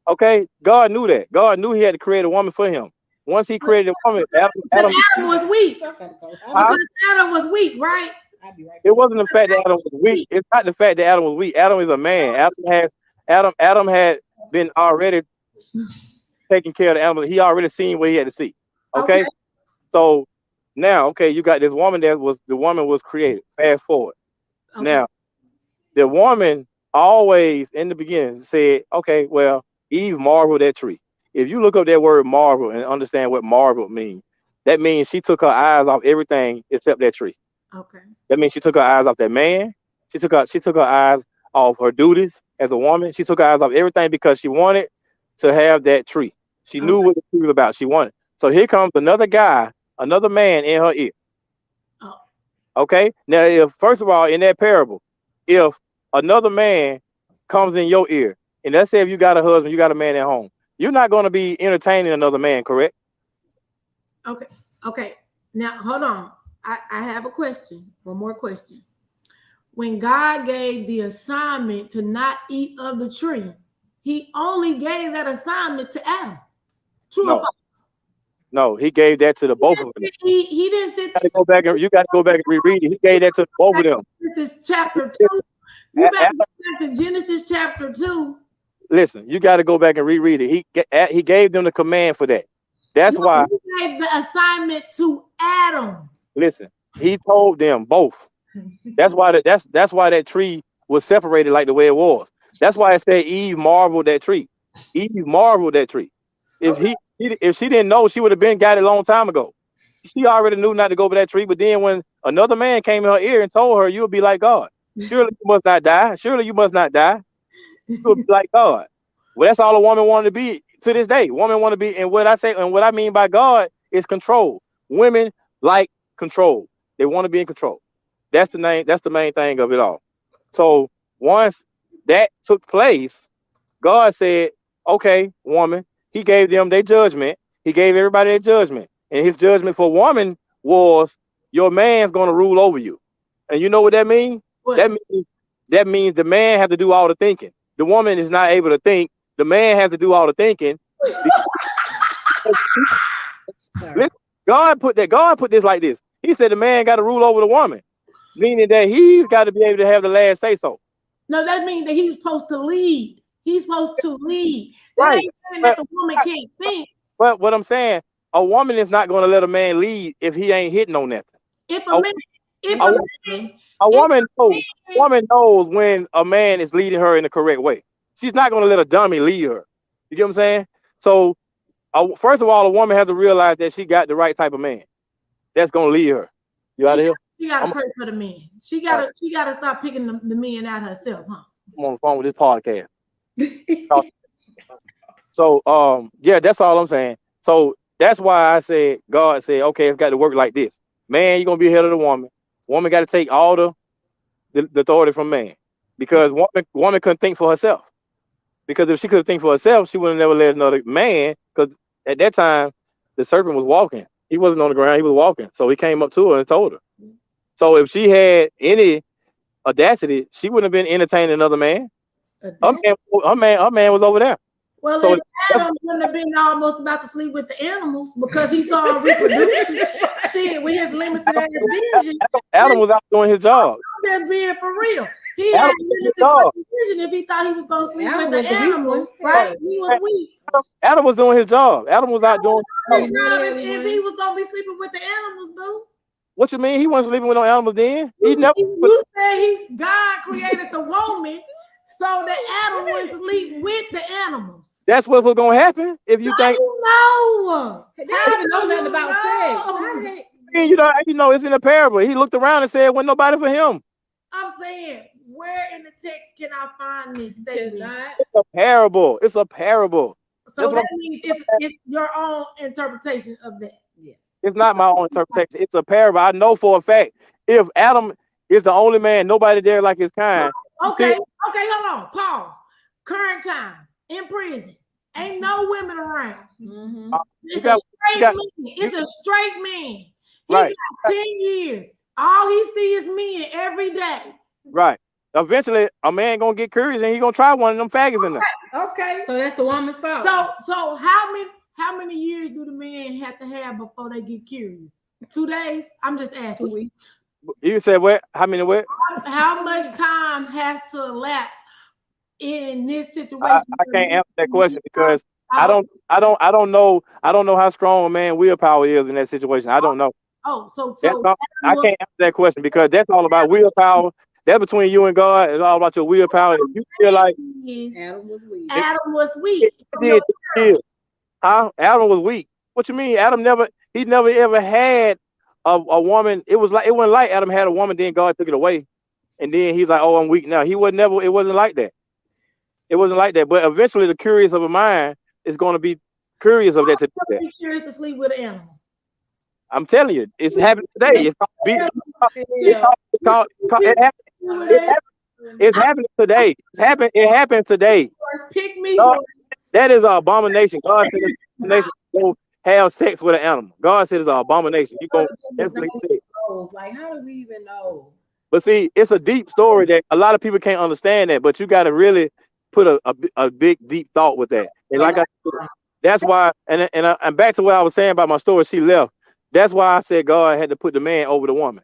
Okay, God knew that. God knew He had to create a woman for him. Once He created a woman, Adam
was weak. Adam was weak, right?
It wasn't the fact that Adam was weak. It's not the fact that Adam was weak. Adam is a man. Adam had been already taking care of the animal. He already seen what he had to see. Okay. So now, you got this woman the woman was created. Fast forward. Okay. Now, the woman always in the beginning said, okay, well, Eve marveled at tree. If you look up that word marvel and understand what marvel means, that means she took her eyes off everything except that tree.
Okay.
That means she took her eyes off that man. She took her eyes off her duties as a woman. She took her eyes off everything because she wanted to have that tree. She knew what the tree was about. She wanted. So here comes another guy, another man in her ear. Oh. Okay. Now, if first of all, in that parable, if another man comes in your ear, and let's say if you got a husband, you got a man at home, you're not going to be entertaining another man, correct?
Okay. Now, hold on. I have a question. One more question. When God gave the assignment to not eat of the tree, He only gave that assignment to Adam. True or false?
No, He gave that to the both of them.
He didn't sit.
You got to go back and reread it. He gave that to both of them.
This is chapter 2. You better go back to Genesis chapter 2.
Listen, you got to go back and reread it. He gave them the command for that. That's why
He gave the assignment to Adam.
Listen, He told them both. That's why that tree was separated like the way it was. That's why it said Eve marveled that tree. Eve marveled that tree. If she didn't know, she would have been got it a long time ago. She already knew not to go over that tree. But then when another man came in her ear and told her, "You'll be like God. Surely you must not die. Surely you must not die. You'll be like God." Well, that's all a woman wanted to be to this day. Woman want to be, and what I mean by God is control. Women like control. They want to be in control. That's the main thing of it all. So once that took place, God said, okay, woman, He gave them their judgment. He gave everybody their judgment. And His judgment for woman was your man's going to rule over you. And you know what that means? What? That means the man has to do all the thinking. The woman is not able to think. The man has to do all the thinking. God put this like this. He said the man got to rule over the woman, meaning that he's got to be able to have the last say so.
No, that means that he's supposed to lead. He's supposed to lead.
Right.
That ain't saying that the woman can't think.
But what I'm saying, a woman is not going to let a man lead if he ain't hitting on nothing. A woman knows when a man is leading her in the correct way. She's not going to let a dummy lead her. You get what I'm saying? So, first of all, a woman has to realize that she got the right type of man that's going to lead her. You out of here?
She got to pray for the men. She got to stop picking the men out herself, huh?
I'm on the phone with this podcast. So, yeah, that's all I'm saying. So that's why I said, God said, okay, it's got to work like this. Man, you're going to be ahead of the woman. Woman got to take all the authority from man, because woman couldn't think for herself. Because if she could think for herself, she would have never let another man, because at that time, the serpent was walking. He wasn't on the ground, he was walking. So he came up to her and told her. So if she had any audacity, she wouldn't have been entertaining another man. Her man was over there.
Well, so Adam wouldn't have been almost about to sleep with the animals because he saw him reproducing. Shit, with his limited vision.
Adam was out doing his job.
I'm just being for real. He had limited vision if he thought he was going to sleep with the animals, right? He was weak.
Adam was doing his job. Adam was out doing his job.
If he was going to be sleeping with the animals, boo.
What you mean? He wasn't sleeping with no animals then?
You said God created the woman so that Adam would sleep with the animals.
That's what was gonna happen if you think.
No,
they don't even know nothing about sex.
You know, it's in a parable. He looked around and said, "Wasn't nobody for him."
I'm saying, where in the text can I find this statement?
It's a parable. It's a parable.
So that means it's your own interpretation of that.
Yes.
It's not my own interpretation. It's a parable. I know for a fact if Adam is the only man, nobody there like his kind.
Okay, hold on. Pause. Current time in prison. Ain't no women around.
Mm-hmm.
It's a straight man. He got 10 years. All he sees is men every day.
Right. Eventually, a man gonna get curious and he gonna try one of them faggots in there.
Okay.
So that's the woman's fault.
So how many years do the men have to have before they get curious? 2 days? I'm just asking.
2 weeks.
You said what? How many what?
How much time has to elapse in this situation?
I can't answer that question because I don't know how strong a man willpower is in that situation. I don't know. I can't answer that question because that's all about willpower. That's between you and God. It's all about your willpower. If you feel like
Adam was weak.
Adam was weak.
Adam was weak. What you mean? He never ever had a woman. It wasn't like Adam had a woman, then God took it away. And then he's like, oh, I'm weak now. It wasn't like that. It wasn't like that. But eventually the curious of a mind is going to be curious of that to do that.
Be curious to sleep with an animal.
I'm telling you, it's happening today. It's happening today. It happened today.
Pick me.
God, that is an abomination. God said it's an abomination to go have sex with an animal. God said it's an abomination. You go
like, how do we even know?
But see, it's a deep story that a lot of people can't understand that, but you got to really put a big, deep thought with that. And like I said, that's why, and back to what I was saying about my story, she left. That's why I said God had to put the man over the woman,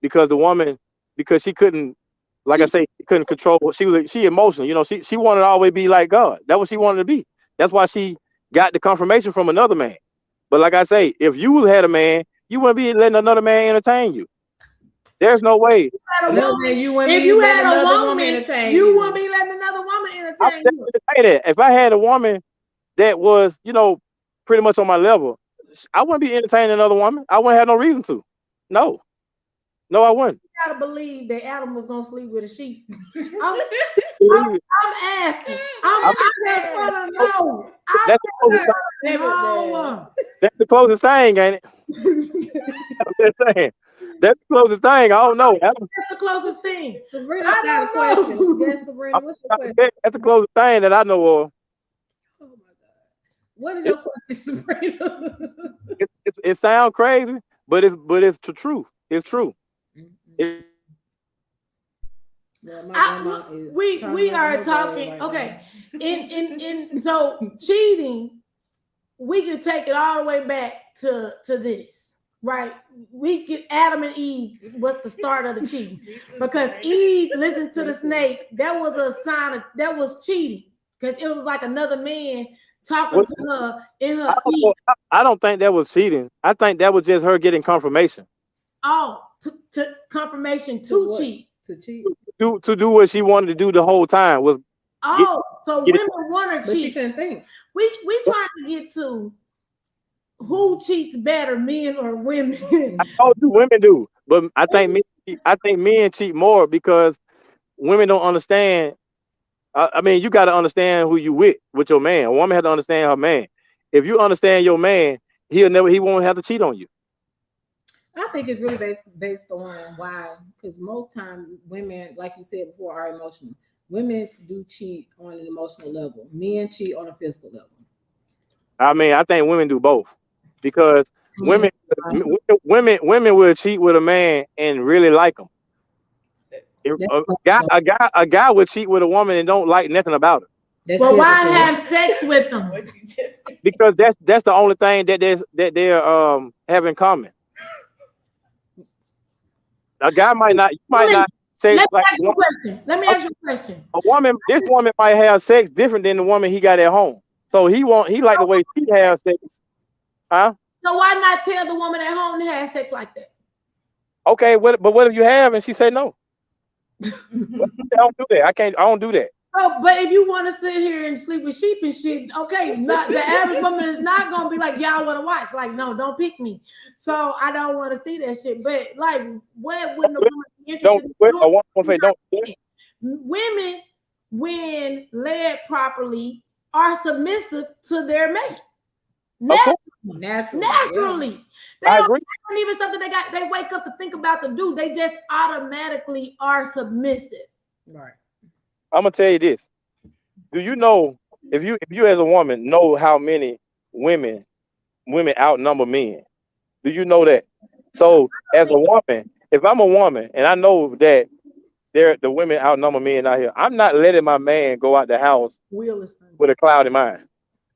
because the woman, because she couldn't, like I say, she couldn't control. She emotional, you know. She wanted to always be like God. That's what she wanted to be. That's why she got the confirmation from another man. But like I say, if you had a man, you wouldn't be letting another man entertain you. There's no way.
If you had a woman,
you wouldn't be letting another woman entertain you.
If I had a woman that was, you know, pretty much on my level, I wouldn't be entertaining another woman. I wouldn't have no reason to. No, I wouldn't.
You gotta believe that Adam was gonna sleep with a sheep. I'm asking. I just wanna know.
That's the closest thing, ain't it? I'm just saying. That's the closest thing. I don't know.
That's the closest thing.
Sabrina got a question. Yes, Sabrina, what's your question?
That's the closest thing that I know of.
Oh my God. What is your question, Sabrina?
It sounds crazy, but it's the truth. It's true.
We are talking. Okay. So cheating, we can take it all the way back to this. right? We get Adam and Eve was the start of the cheating because Eve listened to the snake. That was a sign of that was cheating because it was like another man talking to her in her ear.
I don't think that was cheating. I think that was just her getting confirmation.
Oh, to confirmation to cheat.
To cheat.
To do what she wanted to do the whole time was.
So women want to cheat.
She couldn't think.
We trying to get to who cheats better, men or women.
I told you women do, but I think men cheat more because women don't understand. I mean, you got to understand who you with your man. A woman has to understand her man. If you understand your man, he won't have to cheat on you.
I think it's really based on why, because most time women, like you said before, are emotional. Women do cheat on an emotional level. Men cheat on a physical level. I
mean, I think women do both because women will cheat with a man and really like him. A guy would cheat with a woman and don't like nothing about her.
Well, why have sex with them?
Because that's the only thing that they're have in common. A guy might not say.
Let me ask you a question.
This woman might have sex different than the woman he got at home. So he like the way she has sex, huh?
So why not tell the woman at home to have sex like that?
Okay, but what if you have and she say no? I don't do that. I don't do that.
Oh, but if you want to sit here and sleep with sheep and shit, okay, not the average woman is not gonna be like, y'all want to watch. Like, no, don't pick me. So I don't want to see that shit. But like, what wouldn't a woman be interested in doing? Women, when led properly, are submissive to their mate. Naturally.
I agree.
That's not even something they wake up to think about to do. They just automatically are submissive.
Right.
I'm gonna tell you this. Do you know if you as a woman know how many women outnumber men? Do you know that? So as a woman, if I'm a woman and I know that the women outnumber men out here, I'm not letting my man go out the house with a cloud in mind.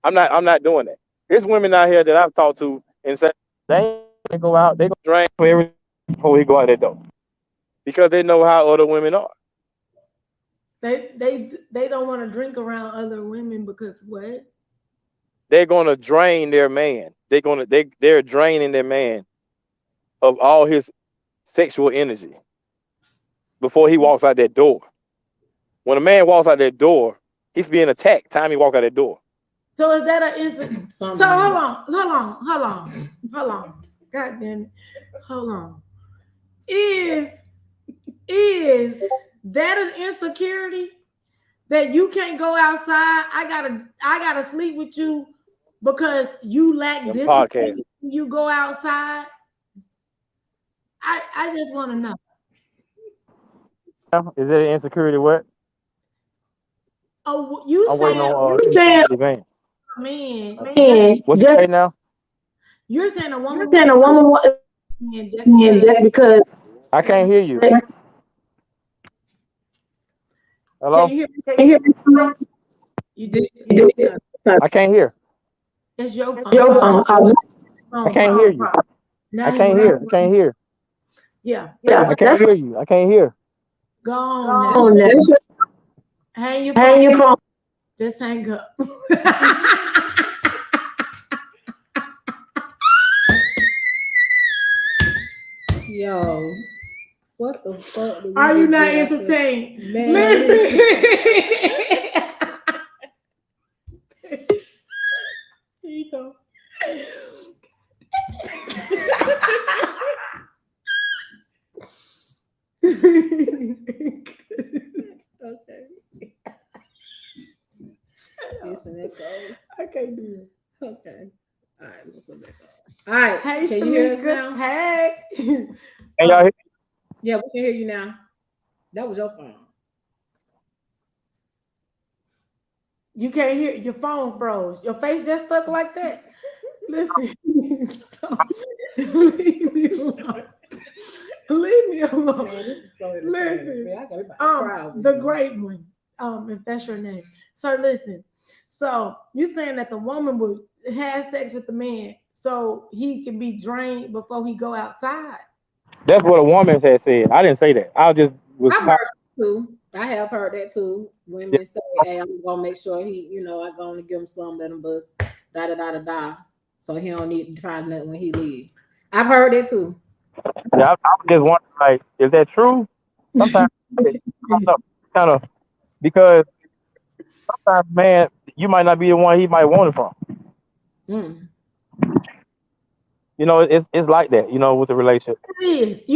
I'm not doing that. There's women out here that I've talked to and said they go out, they go drink for everything before he go out that door. Because they know how other women are.
They don't want to drink around other women because what?
They're gonna drain their man. They're draining their man of all his sexual energy before he walks out that door. When a man walks out that door, he's being attacked time he walks out that door.
So is that an instant? So hold on. God damn it. Hold on. Is that an insecurity that you can't go outside? I gotta sleep with you because you lack this. You go outside. I just want to know.
Is it an insecurity? What?
Oh, you
saying?
Man,
what you say now?
You're saying a woman.
Just because I can't hear you. Hello?
Can you hear me? You did.
I can't hear.
It's your phone.
I can't hear you. I can't hear.
Yeah.
I can't hear you. I can't hear.
Go on now. Hang your phone. Just hang up.
Yo, what the fuck?
Are you not entertained?
Man, here you go. Okay. Listen, echo.
I can't do it.
Okay. All right, we'll put that on. All right.
Hey,
can you hear us now?
Hey.
Can y'all hear?
Yeah, we can hear you now. That was your phone.
You can't hear, your phone froze. Your face just stuck like that. Listen. Leave me alone. Leave me alone.
Man, this is so
listen.
Man,
the great one. If that's your name. So listen. So you saying that the woman would have sex with the man so he can be drained before he go outside.
That's what a woman has said. I didn't say that. I just was.
I've heard that too. I have heard that too. Women say, "Hey, I'm gonna make sure he, I'm gonna give him some, let him bust, da da da da da, so he don't need to find nothing when he leave." I've heard that too.
Yeah, I was just wondering, like, is that true? Sometimes, kind of, because sometimes, man, you might not be the one he might want it from.
Mm.
It's like that, with the relationship.
It is,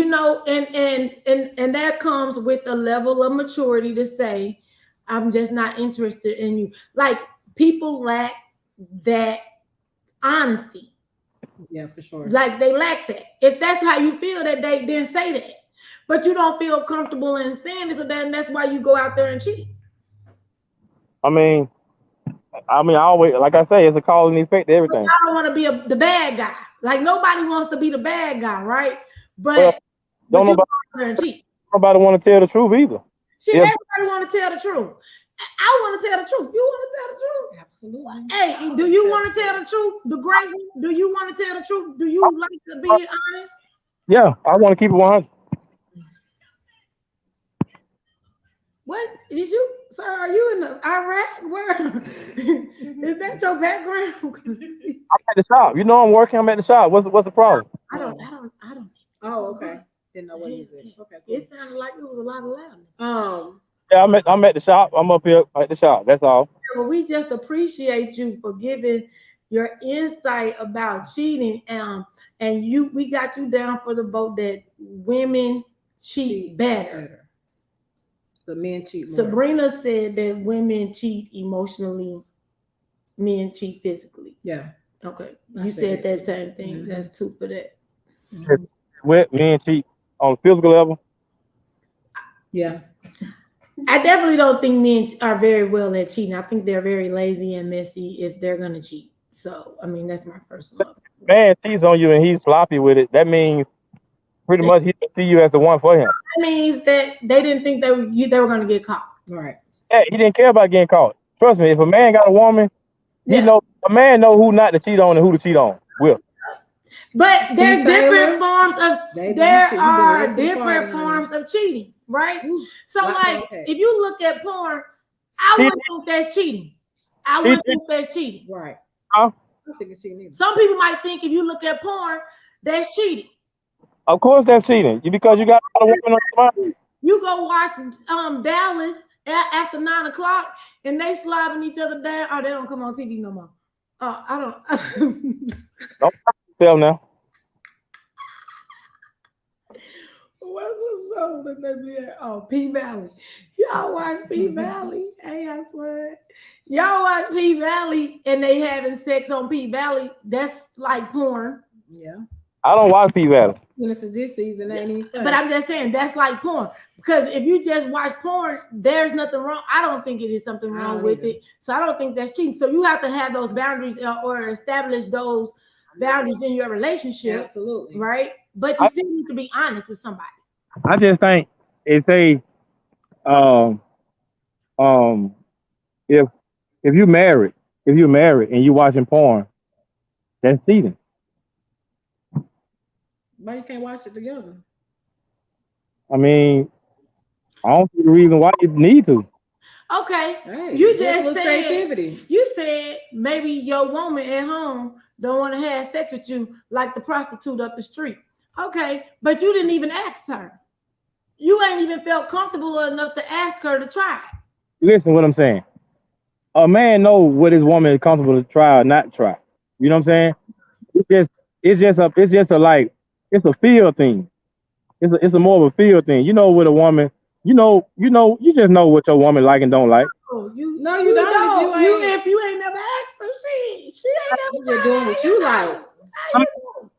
and that comes with a level of maturity to say, I'm just not interested in you. Like, people lack that honesty.
Yeah, for sure.
Like, they lack that. If that's how you feel that day, then say that. But you don't feel comfortable in saying it, so that's why you go out there and cheat.
I mean, I always, like I say, it's a cause and effect to everything.
I don't want to be the bad guy. Like, nobody wants to be the bad guy, right? But don't
nobody want to tell the truth either.
Everybody want to tell the truth. I want to tell the truth. You want to tell the truth?
Absolutely.
Hey, do you want to tell the truth? The great one? Do you want to tell the truth? Do you like to be honest?
Yeah, I want to keep it 100.
What is you, sir? Are you in the Iraq? Where is that your background?
I'm at the shop. I'm working. I'm at the shop. What's the problem?
I don't.
Oh, okay. Didn't know what he said. Okay, cool.
It sounded like it was a lot of loudness.
Yeah, I'm at the shop. I'm up here at the shop. That's all.
Well, we just appreciate you for giving your insight about cheating. And we got you down for the vote that women cheat better.
But men cheat more.
Sabrina said that women cheat emotionally, men cheat physically.
Yeah.
Okay. You said that same thing. Mm-hmm. That's 2 for that.
Mm-hmm. Men cheat on a physical level.
Yeah.
I definitely don't think men are very well at cheating. I think they're very lazy and messy if they're going to cheat. So, that's my personal opinion.
Man cheats on you and he's sloppy with it. That means pretty much he see you as the one for him.
That means that they didn't think they were going to get caught.
Right.
Yeah, he didn't care about getting caught. Trust me, if a man got a woman, a man know who not to cheat on and who to cheat on with.
But there's different forms of forms of cheating, right? So, if you look at porn, I wouldn't think that's cheating. I wouldn't think that's cheating.
Right. I don't think it's cheating either.
Some people might think if you look at porn, that's cheating.
Of course that's cheating. Because you got a woman on your mind.
You go watch Dallas after 9:00 and they slobbing each other down. Oh, they don't come on TV no more. I don't.
Don't tell now.
What's the show that they be at? Oh, P-Valley. Y'all watch P-Valley? Hey, I swear. Y'all watch P-Valley and they having sex on P-Valley. That's like porn.
Yeah.
I don't watch P-Valley.
This is this season, ain't even fun.
But I'm just saying that's like porn. Because if you just watch porn, there's nothing wrong. I don't think it is something wrong with it. So I don't think that's cheating. So you have to have those boundaries or establish those boundaries in your relationship.
Absolutely.
Right? But you still need to be honest with somebody.
I just think if you're married and you watching porn, that's cheating.
Why you can't watch it together?
I don't see the reason why you need to.
Okay.
Hey,
you just said
creativity.
You said maybe your woman at home don't want to have sex with you like the prostitute up the street. Okay, but you didn't even ask her. You ain't even felt comfortable enough to ask her to try.
Listen what I'm saying. A man knows what his woman is comfortable to try or not try. You know what I'm saying? It's a feel thing. It's a more of a feel thing. With a woman, you just know what your woman like and don't like.
Oh, you
don't.
If you ain't never asked her, she ain't never
you're doing what you like.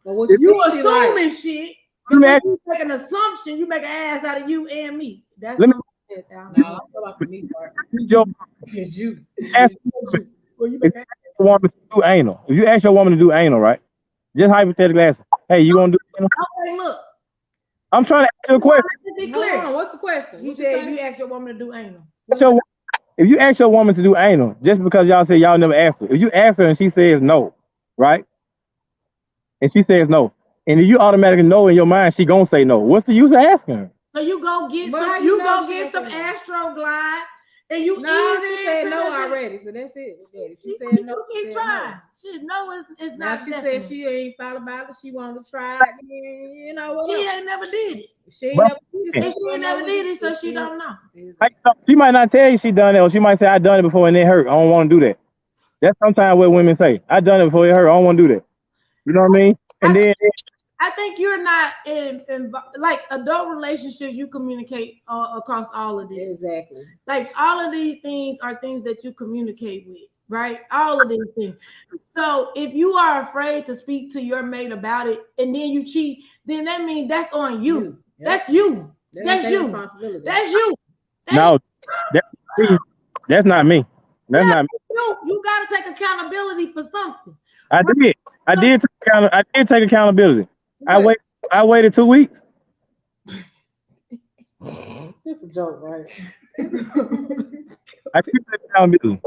You assuming shit. You make an assumption, you make an ass out of you and me. That's what I said.
No, about the me part.
Did you ask a woman to do anal? If you ask your woman to do anal, right? Just hypothetically ask, hey, you gonna do anal?
Okay, look.
I'm trying to ask you a question.
Be clear.
No, what's the question?
You said you asked your woman to do anal.
If you ask your woman to do anal, just because y'all say y'all never asked her, if you ask her and she says no, right? and she says no, and if you automatically know in your mind she gonna say no, what's the use of asking her?
So you go get
But how
some,
you
you
know
go
she
get
ain't
some
saying no?
Astroglide, and you
No,
ease
she said
into
no
the-
already, so that's it. Daddy. She
You
said no.
keep
she said
trying.
no.
Shit, no, it's
Now
not.
she
definite.
said she ain't thought about it. She wanted to try it. Then, you know what?
She ain't never did it.
She ain't
But-
never did it.
If
so
she ain't never
know
did
what
it, so she don't know.
She might not tell you she done it, or she might say I done it before and it hurt. I don't want to do that. That's sometimes what women say. I done it before it hurt. I don't want to do that. You know what I mean? And then
I think you're not in like adult relationships. You communicate across all of this.
Exactly.
Like all of these things are things that you communicate with, right? All of these things. So if you are afraid to speak to your mate about it and then you cheat, then that means that's on you.
Yep.
That's you. That's
their
you.
responsibility.
That's you. That's
no, that's not me. That's not me.
you. You got to take accountability for something.
I did take accountability. I waited 2 weeks.
It's a joke, right?
I keep taking accountability.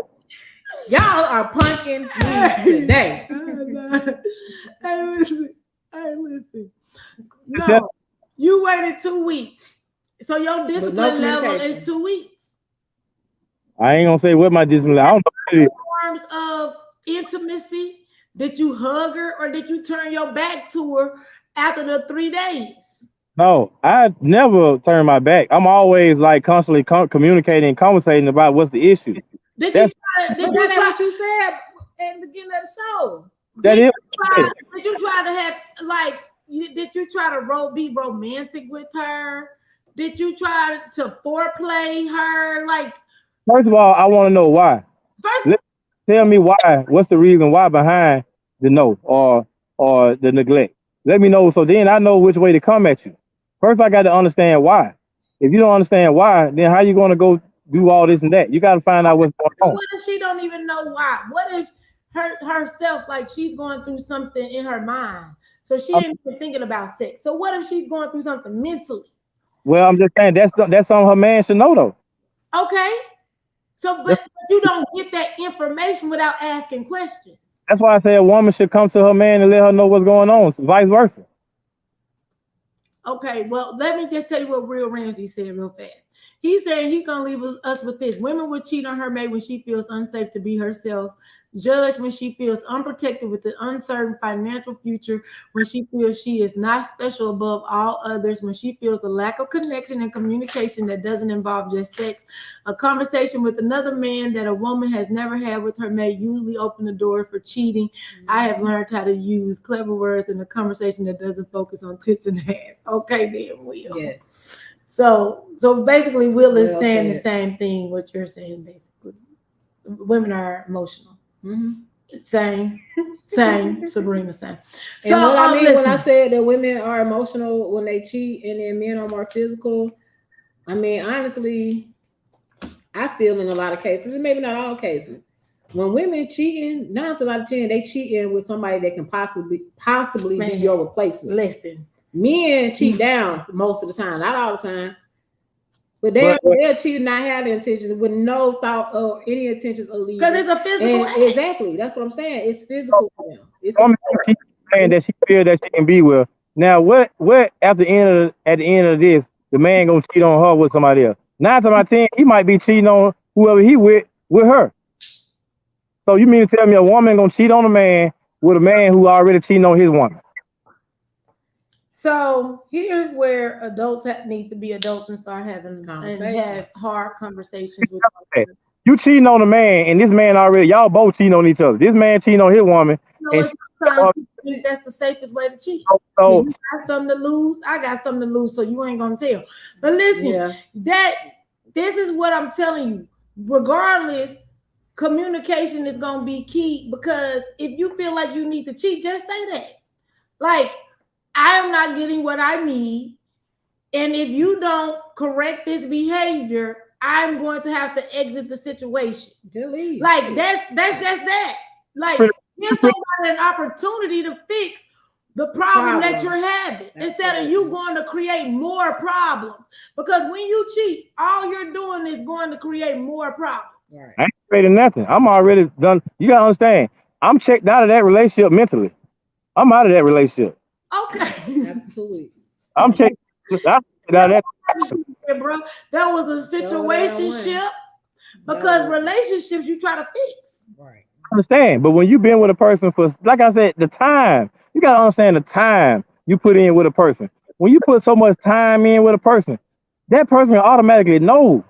Y'all are punking me today.
Hey, listen. No, you waited 2 weeks. So your discipline level is 2 weeks.
I ain't gonna say what my discipline. I don't know what it is.
Forms of intimacy. Did you hug her or did you turn your back to her after the 3 days?
No, I never turn my back. I'm always like constantly communicating and conversating about what's the issue.
Did
But that's what you said at the beginning of the show.
That is.
Did you try to have like? Did you try to be romantic with her? Did you try to foreplay her? Like,
First of all, I want to know why. Tell me why. What's the reason why behind the no or the neglect? Let me know so then I know which way to come at you. First, I got to understand why. If you don't understand why, then how you going to go do all this and that? You got to find out what's going on.
What if she don't even know why? What if herself, like she's going through something in her mind, so she ain't even thinking about sex? So what if she's going through something mentally?
Well, I'm just saying that's something her man should know though.
Okay. So, but you don't get that information without asking questions.
That's why I say a woman should come to her man and let her know what's going on, vice versa.
Okay, well, let me just tell you what Real Ramsey said real fast. He said he's gonna leave us with this. Women would cheat on her mate when she feels unsafe to be herself, judge when she feels unprotected with an uncertain financial future, when she feels she is not special above all others, when she feels a lack of connection and communication that doesn't involve just sex. A conversation with another man that a woman has never had with her mate usually open the door for cheating. I have learned how to use clever words in a conversation that doesn't focus on tits and ass. Okay, then, Will.
Yes.
So basically, Will is saying the same thing what you're saying. Basically, women are emotional.
Mm-hmm.
Same, Sabrina, same.
And so, what I mean when I said that women are emotional when they cheat and then men are more physical, I mean, honestly, I feel in a lot of cases, and maybe not all cases, when women cheating, 9 times out of 10, they cheating with somebody that can possibly be your replacement.
Listen,
men cheat down most of the time, not all the time. But they're cheating, not having intentions, with no thought or any intentions of leaving.
Because it's a physical act.
Exactly. That's what I'm saying. It's physical for them. It's
saying that she feels that she can be with. Now, what at the end of this, the man gonna cheat on her with somebody else? 9 times out of 10, he might be cheating on whoever he with her. So you mean to tell me a woman gonna cheat on a man with a man who already cheating on his woman?
So here's where adults need to be adults and start having and have hard conversations with
you cheating on a man, and this man already, y'all both cheating on each other. This man cheating on his woman.
Sometimes I think that's the safest way to cheat.
So
you got something to lose, I got something to lose, so you ain't gonna tell. But listen, this is what I'm telling you. Regardless, communication is gonna be key, because if you feel like you need to cheat, just say that. Like, I am not getting what I need, and if you don't correct this behavior, I'm going to have to exit the situation.
Delete.
Like that's just that. Like, give somebody an opportunity to fix the problem that you're having. Absolutely. Instead of you going to create more problems. Because when you cheat, all you're doing is going to create more problems.
Right.
I ain't creating nothing. I'm already done. You gotta understand. I'm checked out of that relationship mentally. I'm out of that relationship.
Okay.
After 2 weeks.
I'm checking. Out that.
Bro, that was a situationship because relationships you try to fix.
Right.
I understand, but when you've been with a person for, like I said, the time, you gotta understand the time you put in with a person. When you put so much time in with a person, that person automatically knows.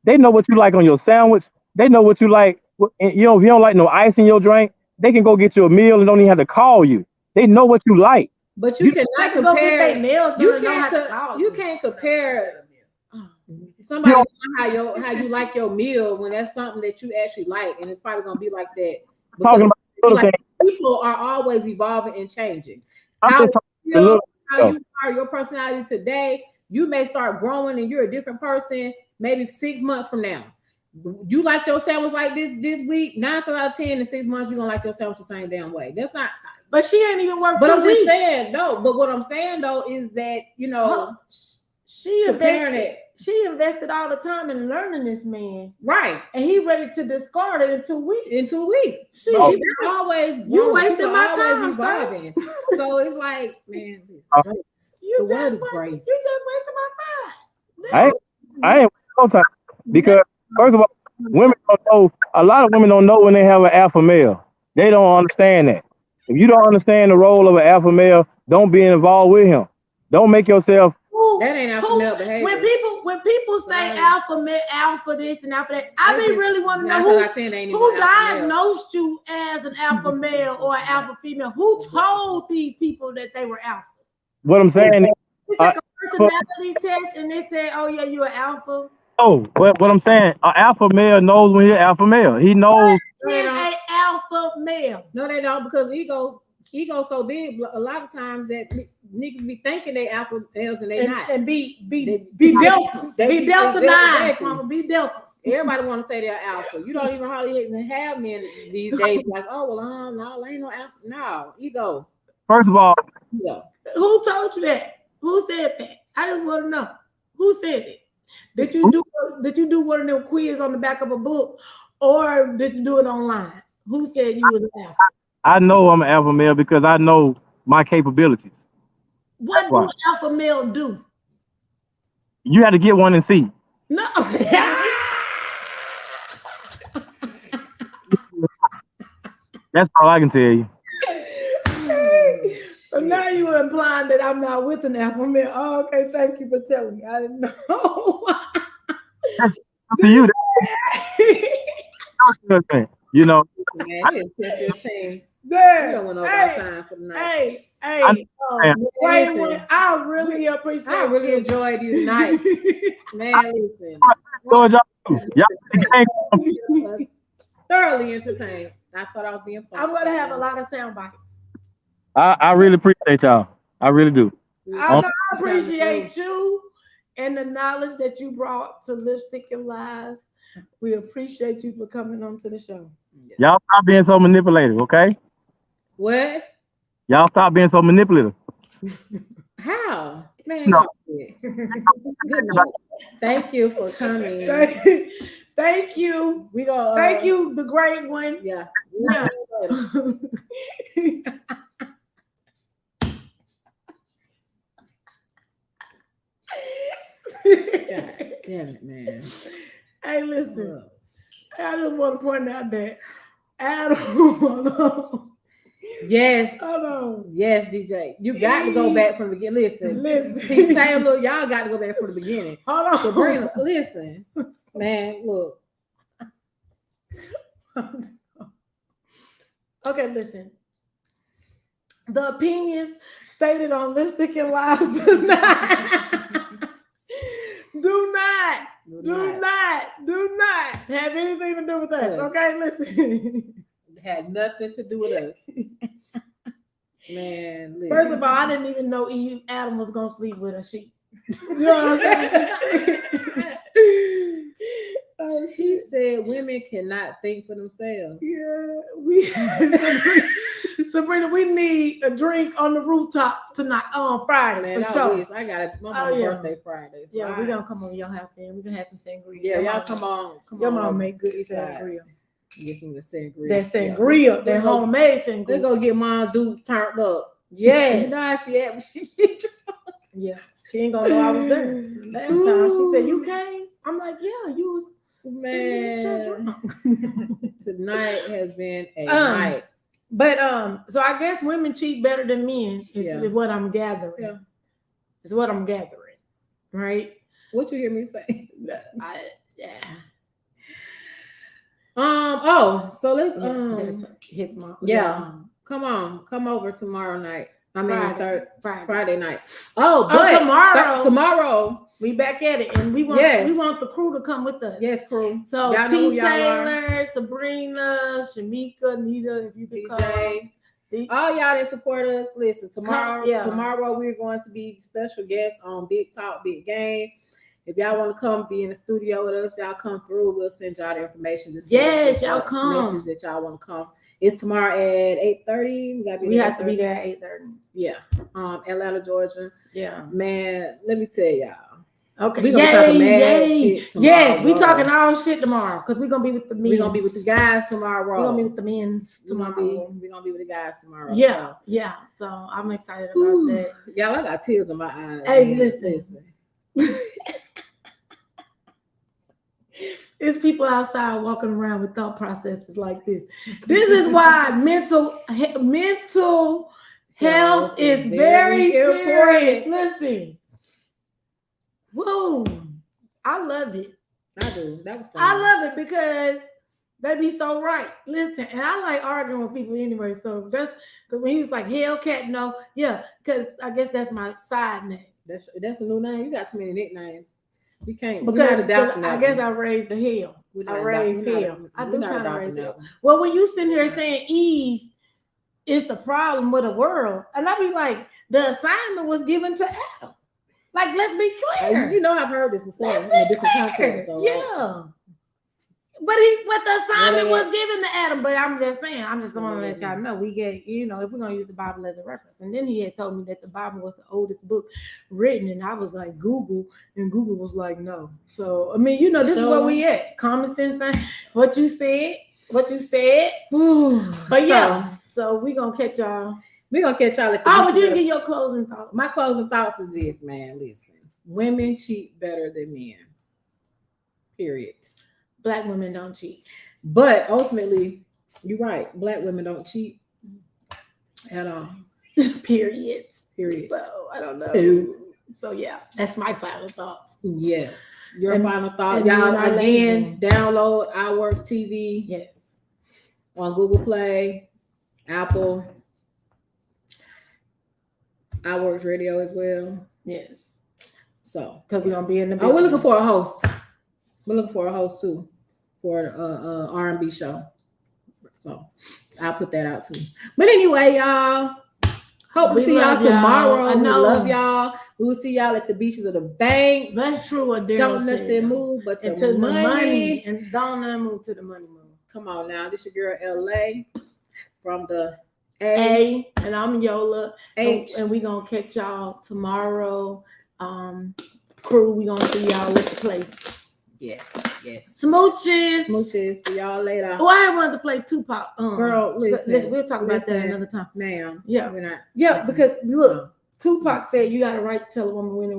They know what you like on your sandwich. They know what you like. You know, if you don't like no ice in your drink, they can go get you a meal and don't even have to call you. They know what you like.
But you cannot compare.
You
can't compare. Somebody know how you like your meal when that's something that you actually like, and it's probably gonna be like that.
Talking about
like, people are always evolving and changing. How you are, your personality today, you may start growing and you're a different person maybe 6 months from now. You like your sandwich like this week, 9 times out of 10 in 6 months, you're gonna like your sandwich the same damn way. That's not.
But she ain't even worked.
But I'm just saying, no. But what I'm saying though is that
she invested all the time in learning this man,
right? And
he ready to discard it in 2 weeks.
In 2 weeks,
always you wasting my time.
So it's like, man,
you
just wasting
my time.
I ain't no time because first of all, women don't know. A lot of women don't know when they have an alpha male. They don't understand that. If you don't understand the role of an alpha male, don't be involved with him. Don't make yourself.
That ain't alpha male behavior.
When people say alpha male, alpha this and alpha that, I really want to know who diagnosed you as an alpha male or an alpha female. Who told these people that they were alpha?
What I'm saying is,
you take a personality test and they say, "Oh yeah, you're an alpha."
Oh, what I'm saying, an alpha male knows when you're alpha male. He knows.
He's an alpha male.
No, they don't, because ego so big. A lot of times that niggas be thinking they alpha males and they not.
And be deltas. Be delta 9. Mama, be deltas.
Everybody want to say they're alpha. You don't even hardly even have men these days. Like, oh well, no, ain't no alpha. No, ego.
First of all,
who told you that? Who said that? I just want to know who said it. Did you do one of them quiz on the back of a book, or did you do it online? Who said you was an alpha?
I know I'm an alpha male because I know my capabilities.
What do an alpha male do?
You had to get one and see.
No.
That's all I can tell you.
So now you implying that I'm not with an alpha male. Oh, okay, thank you for telling me. I didn't know.
That's up to you. You know.
Man, it's 10:15.
There.
We don't want no time for the night.
I really appreciate
I really enjoyed these nights. Man, listen.
Y'all
thoroughly entertained. I thought I was being funny.
I'm going to have a lot of sound bites.
I really appreciate y'all. I really do.
I appreciate you and the knowledge that you brought to Lipstick and Lies. We appreciate you for coming on to the show.
Y'all stop being so manipulative, okay?
What?
Y'all stop being so manipulative.
How? Man,
no.
Good night. Thank you for coming.
Thank you.
We go.
Thank you, the great one.
Yeah. God damn it, man.
Hey, listen. I just want to point out that Adam.
Yes.
Hold on.
Yes, DJ. You got to go back from the beginning. Listen. T. Taylor, y'all got to go back from the beginning.
Hold on.
Sabrina, listen. Man, look.
Okay, listen. The opinions stated on Lipstick and Lies do not have anything to do with us. Okay, listen.
It had nothing to do with us. Man, listen.
First of all, I didn't even know Adam was gonna sleep with a sheep. You know what I'm saying?
She said women cannot think for themselves.
Yeah, Sabrina, we need a drink on the rooftop tonight on Friday.
Man,
for sure.
I got my mom's birthday Friday. So
we're gonna come over your house then. We're gonna have some sangria.
Yeah, y'all come on.
Your mom make good sangria.
Get some of the sangria.
That sangria, that homemade sangria.
They go get Mom Duke's turned up. Yeah.
You know how she at, but she
Yeah, she ain't gonna know I was there. Last time she said, "You came." I'm like, "Yeah, you was
Man,
man."
tonight has been a night.
But so I guess women cheat better than men. Is
Yeah.
what I'm gathering.
Yeah.
Is what I'm gathering, right?
What you hear me say?
Yeah.
Oh, so let's
That's hits my
come over tomorrow night. I mean
Friday.
Friday night. Oh, but tomorrow
we back at it, and we want the crew to come with us.
Yes, crew.
So
y'all know who
T.
y'all are.
Taylor, Sabrina, Shamika, Nita, if you could come.
DJ. All y'all that support us, listen, tomorrow we're going to be special guests on Big Talk, Big Game. If y'all want to come be in the studio with us, y'all come through. We'll send y'all the information. Just
y'all come.
Message that y'all want to come. It's tomorrow at 8:30.
We have to be there at 8:30.
Yeah. Atlanta, Georgia.
Yeah.
Man, let me tell y'all.
Okay.
We're gonna be talking mad shit tomorrow.
Yes, we talking all shit tomorrow because we're gonna be with the men.
We're gonna be with the guys tomorrow.
We're gonna be with the men tomorrow.
We're gonna be with the guys tomorrow.
Yeah, yeah. So I'm excited about that.
Y'all, I got tears in my eyes.
Hey, listen. There's people outside walking around with thought processes like this. This is why mental health is very serious. Listen. Whoa. I love it.
I do. That was fun.
I love it because they be so right. Listen, and I like arguing with people anyway. So that's because when he was like Hellcat, no, yeah, because I guess that's my side name.
That's a new name. You got too many nicknames. You can't.
Because I guess I raised the hell. I raised hell. I do kind of raise hell. Well, when you sitting here saying Eve is the problem with the world, and I be like, the assignment was given to Adam. Like, let's be clear.
You know, I've heard this before in a different context. So,
yeah. But the assignment was given to Adam. But I'm just saying, I'm just want to let y'all know we get, if we're gonna use the Bible as a reference. And then he had told me that the Bible was the oldest book written, and I was like, Google, and Google was like, no. So I mean, this is where we at. Common sense, what you said. But yeah, so we gonna catch y'all.
We're gonna catch y'all at the
but you get your closing thoughts.
My closing thoughts is this, man. Listen, women cheat better than men. Period.
Black women don't cheat.
But ultimately, you're right. Black women don't cheat at all.
Period.
So
I don't know. So yeah, that's my final thoughts.
Yes. Your final thought. Y'all again, download iWorks TV.
Yes.
On Google Play, Apple, iWorks Radio as well.
Yes.
So
because we're gonna be in the building.
We're looking for a host. We're looking for a host too for the R&B show. So I'll put that out too. But anyway, y'all, hope to see y'all tomorrow. I love y'all. We will see y'all at the beaches of the bank.
That's true. What
don't let them move, but
the money. And don't let them move to the money move.
Come on now. This your girl LA from the
A, and I'm Yola H, and we gonna catch y'all tomorrow. Crew, we gonna see y'all at the place.
Yes.
Smooches.
See y'all later.
Oh, I wanted to play Tupac.
Girl, listen.
We'll talk about that another time,
ma'am.
Yeah,
we're not.
Yeah, because look, Tupac said you got a right to tell a woman when